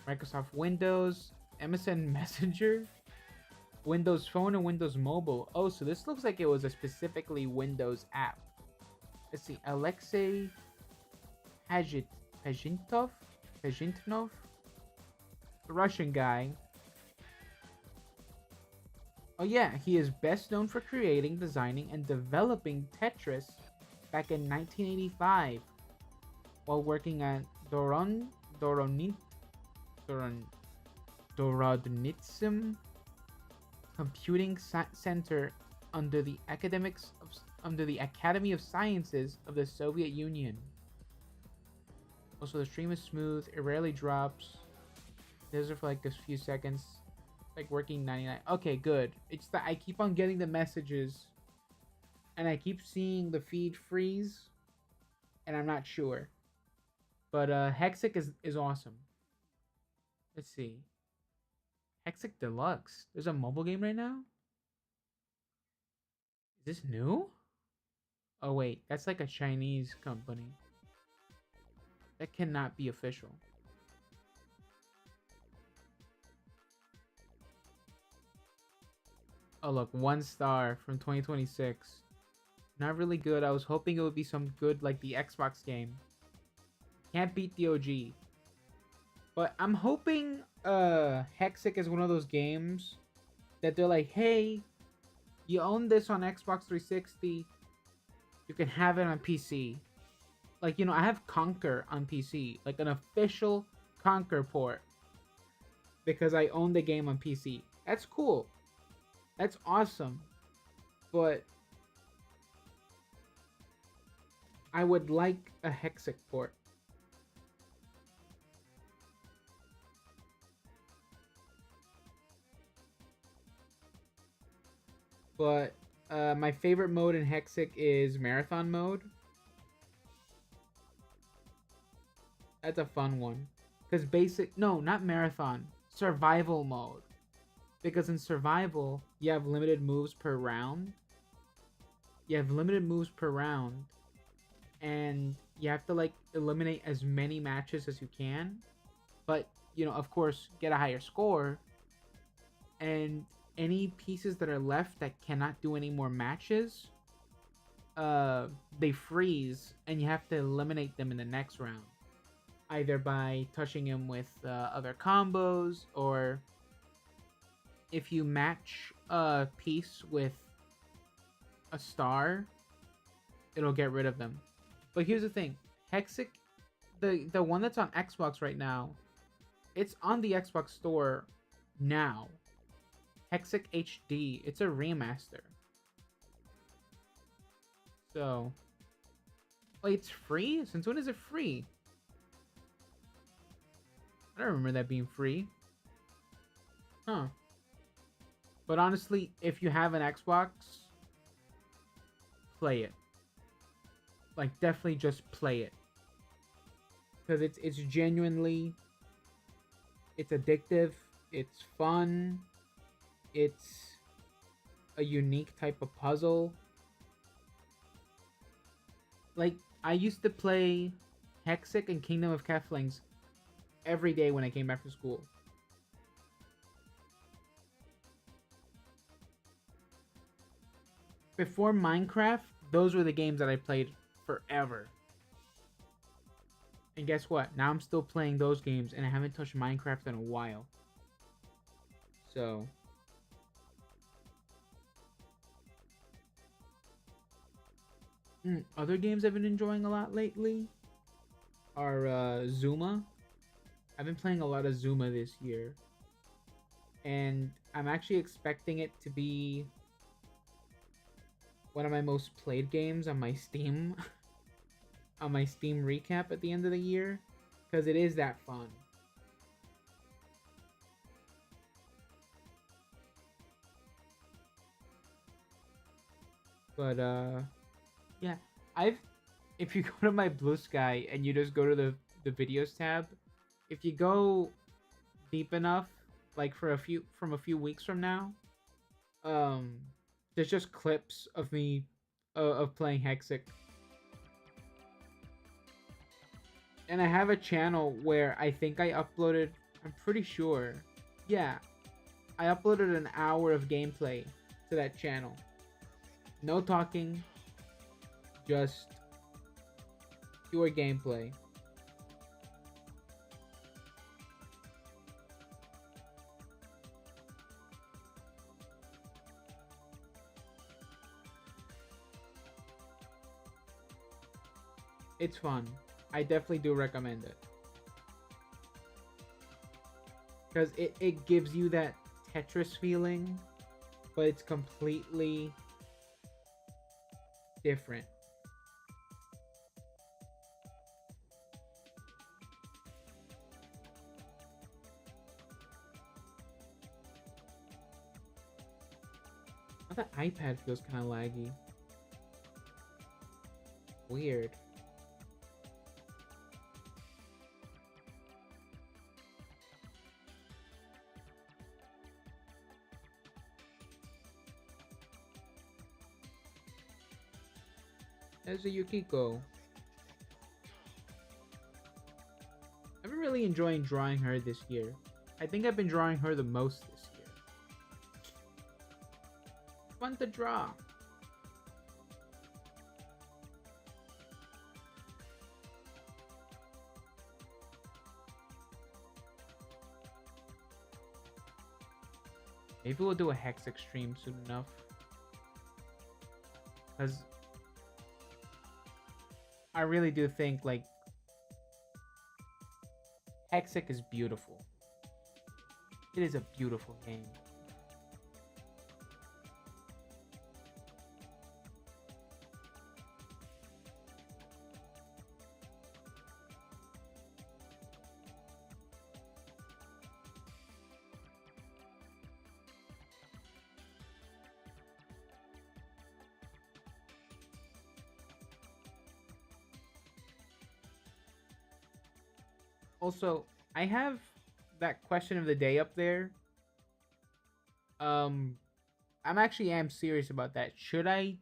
Microsoft Windows, MSN Messenger, Windows Phone, and Windows Mobile. Oh, so this looks like it was a specifically Windows app. Let's see. Alexei Pajintnov? The Russian guy. Oh yeah, he is best known for creating, designing, and developing Tetris back in 1985 while working at Dorodnitsim Computing Center under the Academy of Sciences of the Soviet Union. Also, the stream is smooth. It rarely drops. Those are for like a few seconds. Like working 99. Okay, good. It's that I keep on getting the messages and I keep seeing the feed freeze and I'm not sure. But Hexic is awesome. Let's see. Hexic Deluxe. There's a mobile game right now? Is this new? Oh wait, that's like a Chinese company. That cannot be official. Oh look, 1 star from 2026. Not really good. I was hoping it would be some good like the Xbox game. Can't beat the OG. But I'm hoping Hexic is one of those games that they're like, hey, you own this on Xbox 360, you can have it on PC. Like, you know, I have Conquer on PC, like an official Conquer port, because I own the game on PC. That's cool. That's awesome. But I would like a Hexic port. But my favorite mode in Hexic is Marathon mode. That's a fun one. Because no, not Marathon. Survival mode. Because in Survival, you have limited moves per round. And you have to like eliminate as many matches as you can, but you know, of course, get a higher score. And any pieces that are left that cannot do any more matches, they freeze, and you have to eliminate them in the next round, either by touching him with other combos, or if you match a piece with a star, it'll get rid of them. But here's the thing, Hexic, the one that's on Xbox right now, it's on the Xbox store now. Hexic HD, it's a remaster. So, wait, it's free? Since when is it free? I don't remember that being free. Huh. But honestly, if you have an Xbox, play it. Like, definitely just play it. Because it's genuinely, it's addictive, it's fun, it's a unique type of puzzle. Like, I used to play Hexic and Kingdom of Keflings every day when I came back from school. Before Minecraft, those were the games that I played forever. And guess what? Now I'm still playing those games, and I haven't touched Minecraft in a while. So, other games I've been enjoying a lot lately are Zuma. I've been playing a lot of Zuma this year, and I'm actually expecting it to be one of my most played games on my Steam on my Steam recap at the end of the year, because it is that fun. But yeah, I've if you go to my Blue Sky and you just go to the videos tab, if you go deep enough, like for a few weeks from now, um, there's just clips of me of playing Hexic. And I have a channel where I think I uploaded, I'm pretty sure, yeah, I uploaded an hour of gameplay to that channel. No talking, just pure gameplay. It's fun. I definitely do recommend it. Because it gives you that Tetris feeling, but it's completely different. Oh, the iPad feels kind of laggy. Weird. There's a Yukiko. I've been really enjoying drawing her this year. I think I've been drawing her the most this year. Fun to draw. Maybe we'll do a Hexic stream soon enough. Because I really do think, like, Hexic is beautiful. It is a beautiful game. Also, I have that question of the day up there. Um, I'm actually am serious about that. Should I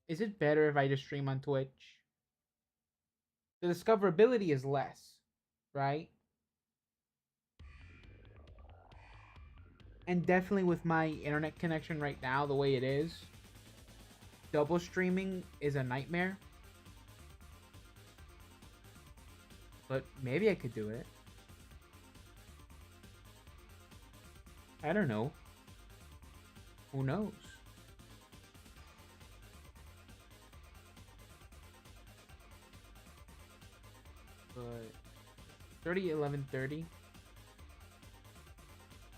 Is it better if I just stream on Twitch? The discoverability is less, right? And definitely with my internet connection right now, the way it is, double streaming is a nightmare. But maybe I could do it. I don't know. Who knows? But 30, 11:30.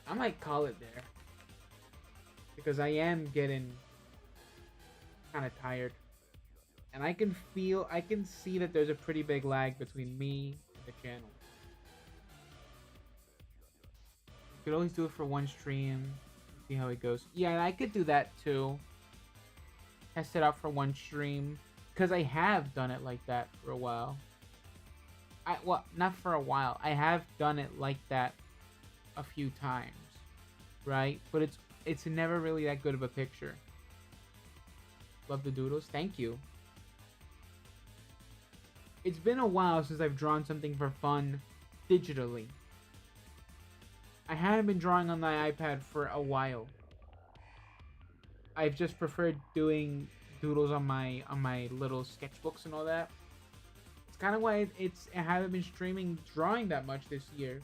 I might call it there. Because I am getting kind of tired. And I can see that there's a pretty big lag between me and the channel. You could always do it for one stream. See how it goes. Yeah, and I could do that too. Test it out for one stream. Because I have done it like that for a while. Well, not for a while. I have done it like that a few times. Right? But it's never really that good of a picture. Love the doodles. Thank you. It's been a while since I've drawn something for fun digitally. I haven't been drawing on my iPad for a while. I've just preferred doing doodles on my little sketchbooks and all that. It's kind of why I haven't been streaming drawing that much this year.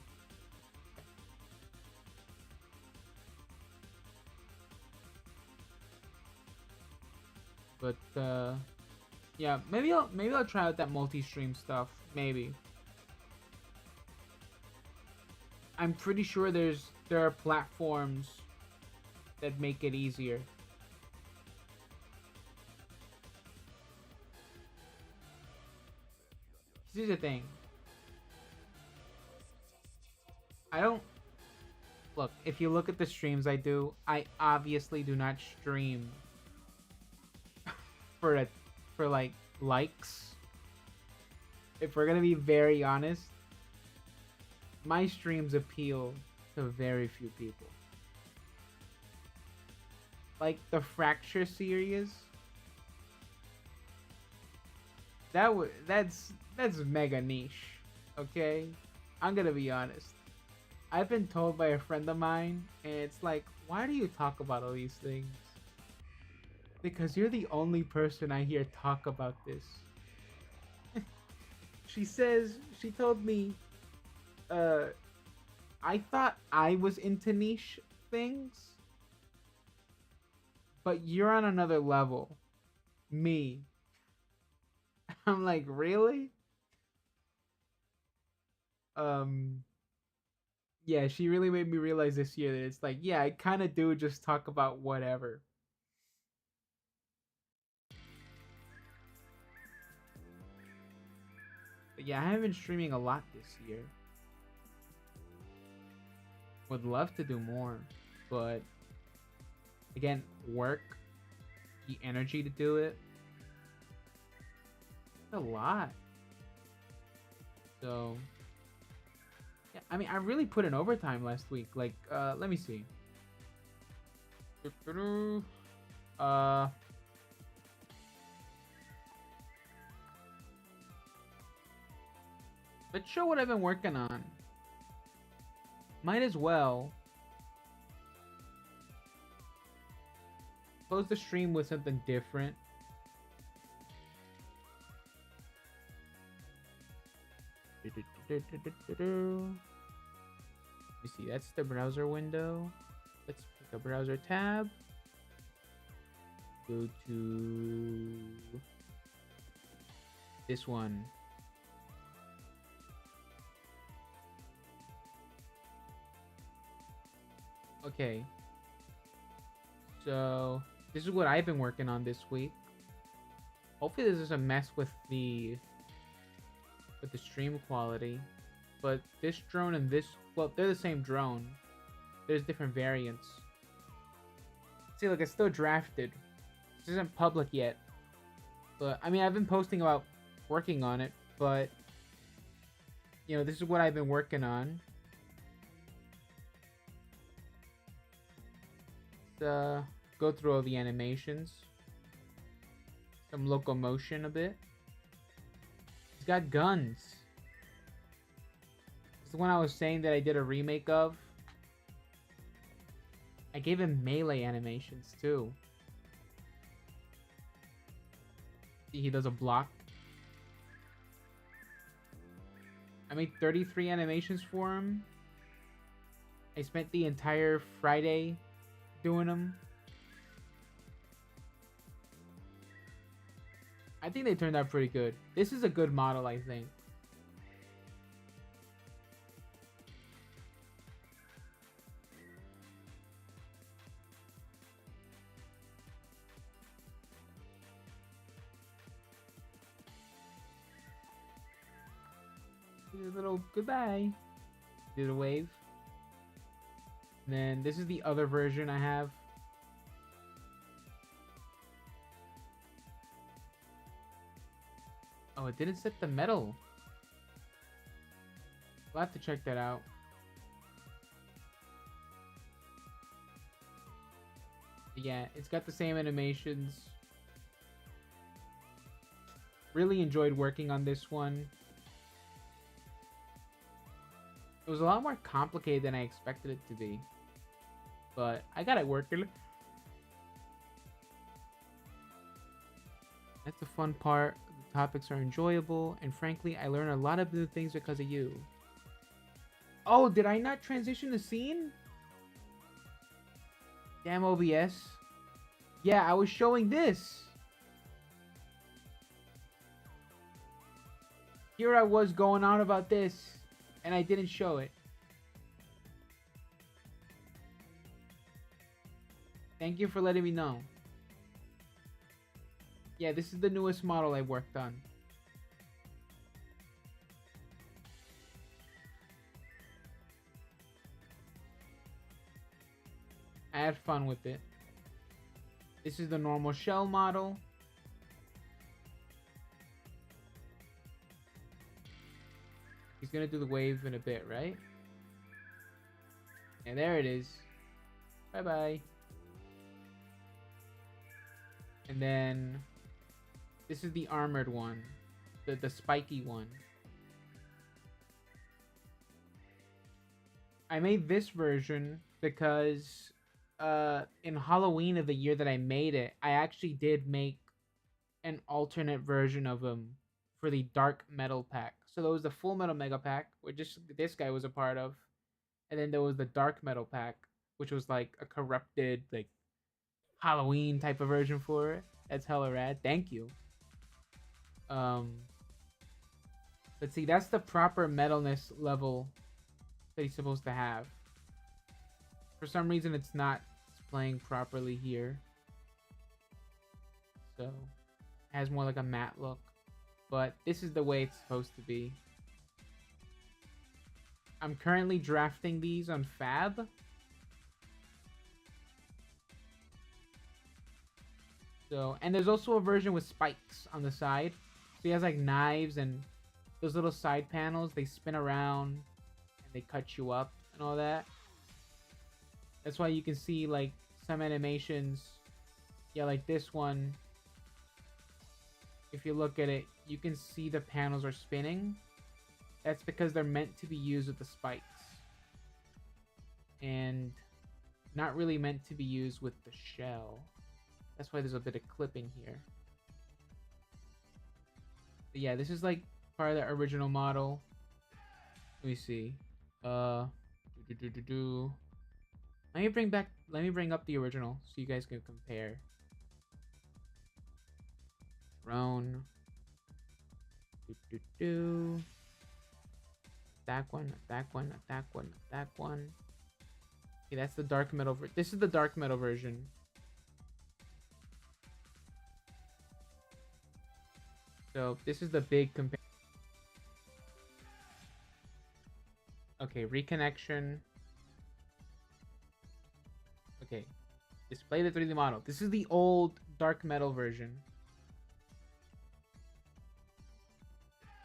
But yeah, maybe I'll try out that multi-stream stuff. Maybe. I'm pretty sure there are platforms that make it easier. Here's the thing. I don't look, if you look at the streams I do, I obviously do not stream for like likes. If we're gonna be very honest, my streams appeal to very few people. Like the Fracture series, that's mega niche. Okay, I'm gonna be honest. I've been told by a friend of mine, and it's like, why do you talk about all these things? Because you're the only person I hear talk about this. She told me, I thought I was into niche things, but you're on another level. Me. I'm like, really? Yeah, she really made me realize this year that it's like, yeah, I kind of do just talk about whatever. But yeah, I haven't been streaming a lot this year. Would love to do more, but again, work, the energy to do it, it's a lot. So yeah, I mean, I really put in overtime last week. Like, let me see. Let's show what I've been working on. Might as well close the stream with something different. Let me see, that's the browser window. Let's pick a browser tab. Go to this one. Okay. So this is what I've been working on this week. Hopefully this doesn't mess with the stream quality. But this drone and this, well, they're the same drone. There's different variants. See, look, it's still drafted. This isn't public yet. But, I mean, I've been posting about working on it, but, you know, this is what I've been working on. Let's, go through all the animations. some locomotion a bit. He's got guns. It's the one I was saying that I did a remake of. I gave him melee animations too. See, he does a block. I made 33 animations for him. I spent the entire Friday doing them. I think they turned out pretty good. This is a good model, I think. A little goodbye. Did a wave. And then this is the other version I have. Oh, it didn't set the metal. We'll have to check that out. Yeah, it's got the same animations. Really enjoyed working on this one. It was a lot more complicated than I expected it to be. But I got it working. That's the fun part. The topics are enjoyable. And frankly, I learn a lot of new things because of you. Oh, did I not transition the scene? Damn OBS. Yeah, I was showing this. Here I was going on about this. And I didn't show it. Thank you for letting me know. Yeah, this is the newest model I worked on. I had fun with it. This is the normal shell model. He's gonna do the wave in a bit, right? And there it is. Bye-bye. And then this is the armored one. The spiky one. I made this version because in Halloween of the year that I made it, I actually did make an alternate version of him for the Dark Metal pack. So there was the Full Metal Mega pack, which this guy was a part of. And then there was the Dark Metal pack, which was like a corrupted, like, Halloween type of version for it. That's hella rad. Thank you. Let's see, that's the proper metalness level that he's supposed to have. For some reason, it's not displaying properly here. So, it has more like a matte look. But this is the way it's supposed to be. I'm currently drafting these on Fab. So, and there's also a version with spikes on the side. So he has like knives and those little side panels. They spin around and they cut you up and all that. That's why you can see like some animations. Yeah, like this one. If you look at it, you can see the panels are spinning. That's because they're meant to be used with the spikes. And not really meant to be used with the shell. That's why there's a bit of clipping here. But yeah, this is like part of the original model. Let me see. Let me bring up the original so you guys can compare. Drone. That one, that one, that one, that one. Okay, that's the dark metal. This is the dark metal version. So this is the big compare. Okay, reconnection. Okay, display the 3D model. This is the old dark metal version.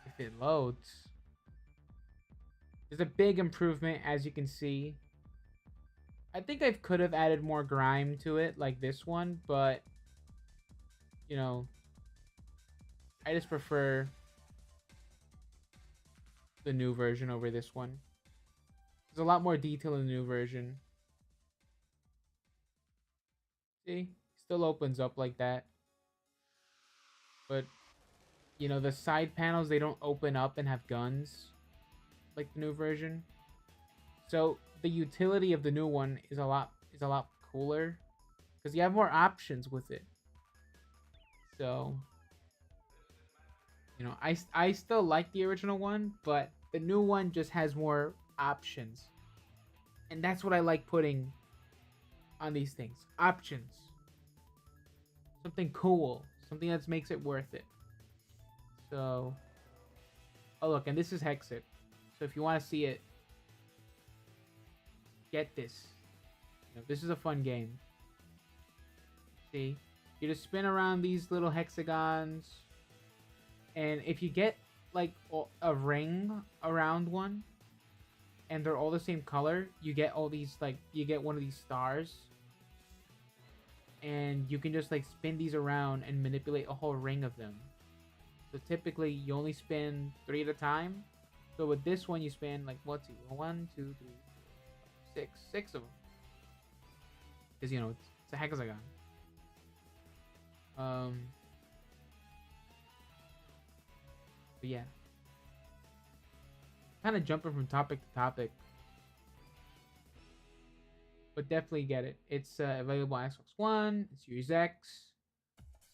If it loads. There's a big improvement, as you can see. I think I could have added more grime to it, like this one, but, you know, I just prefer the new version over this one. There's a lot more detail in the new version. See? Still opens up like that. But, you know, the side panels, they don't open up and have guns like the new version. So the utility of the new one is a lot cooler because you have more options with it. So, you know, I still like the original one, but the new one just has more options. And that's what I like putting on these things. Options. Something cool. Something that makes it worth it. So, oh look, and this is Hexit. So if you want to see it, get this. You know, this is a fun game. See? You just spin around these little hexagons. And if you get like a ring around one, and they're all the same color, you get all these, like, you get one of these stars. And you can just like spin these around and manipulate a whole ring of them. So typically you only spin 3 at a time. So with this one you spin like, what's it? 1, 2, 3, 4, 6 of them. Because, you know, it's a hexagon. But yeah. Kind of jumping from topic to topic. But definitely get it. It's available on Xbox One, Series X.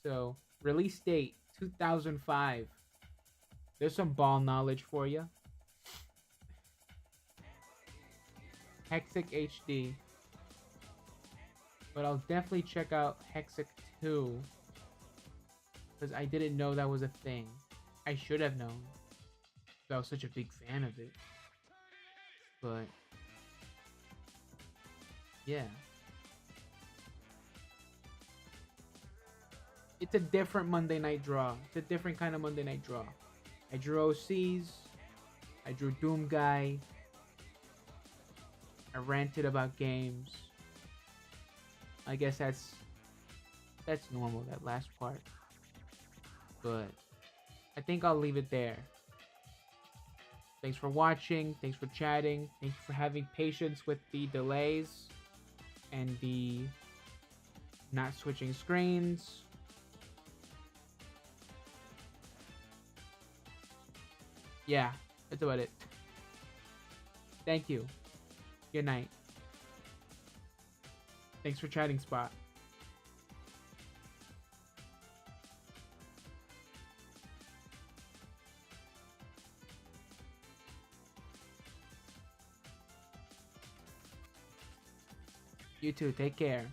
So, release date 2005. There's some ball knowledge for you. Hexic HD. But I'll definitely check out Hexic 2. Because I didn't know that was a thing. I should have known. I was such a big fan of it. But yeah. It's a different Monday Night Draw. It's a different kind of Monday Night Draw. I drew OCs. I drew Doom Guy. I ranted about games. I guess that's normal, that last part. But I think I'll leave it there. Thanks for watching. Thanks for chatting. Thank you for having patience with the delays and the not switching screens. Yeah, that's about it. Thank you. Good night. Thanks for chatting, Spot. You too. Take care.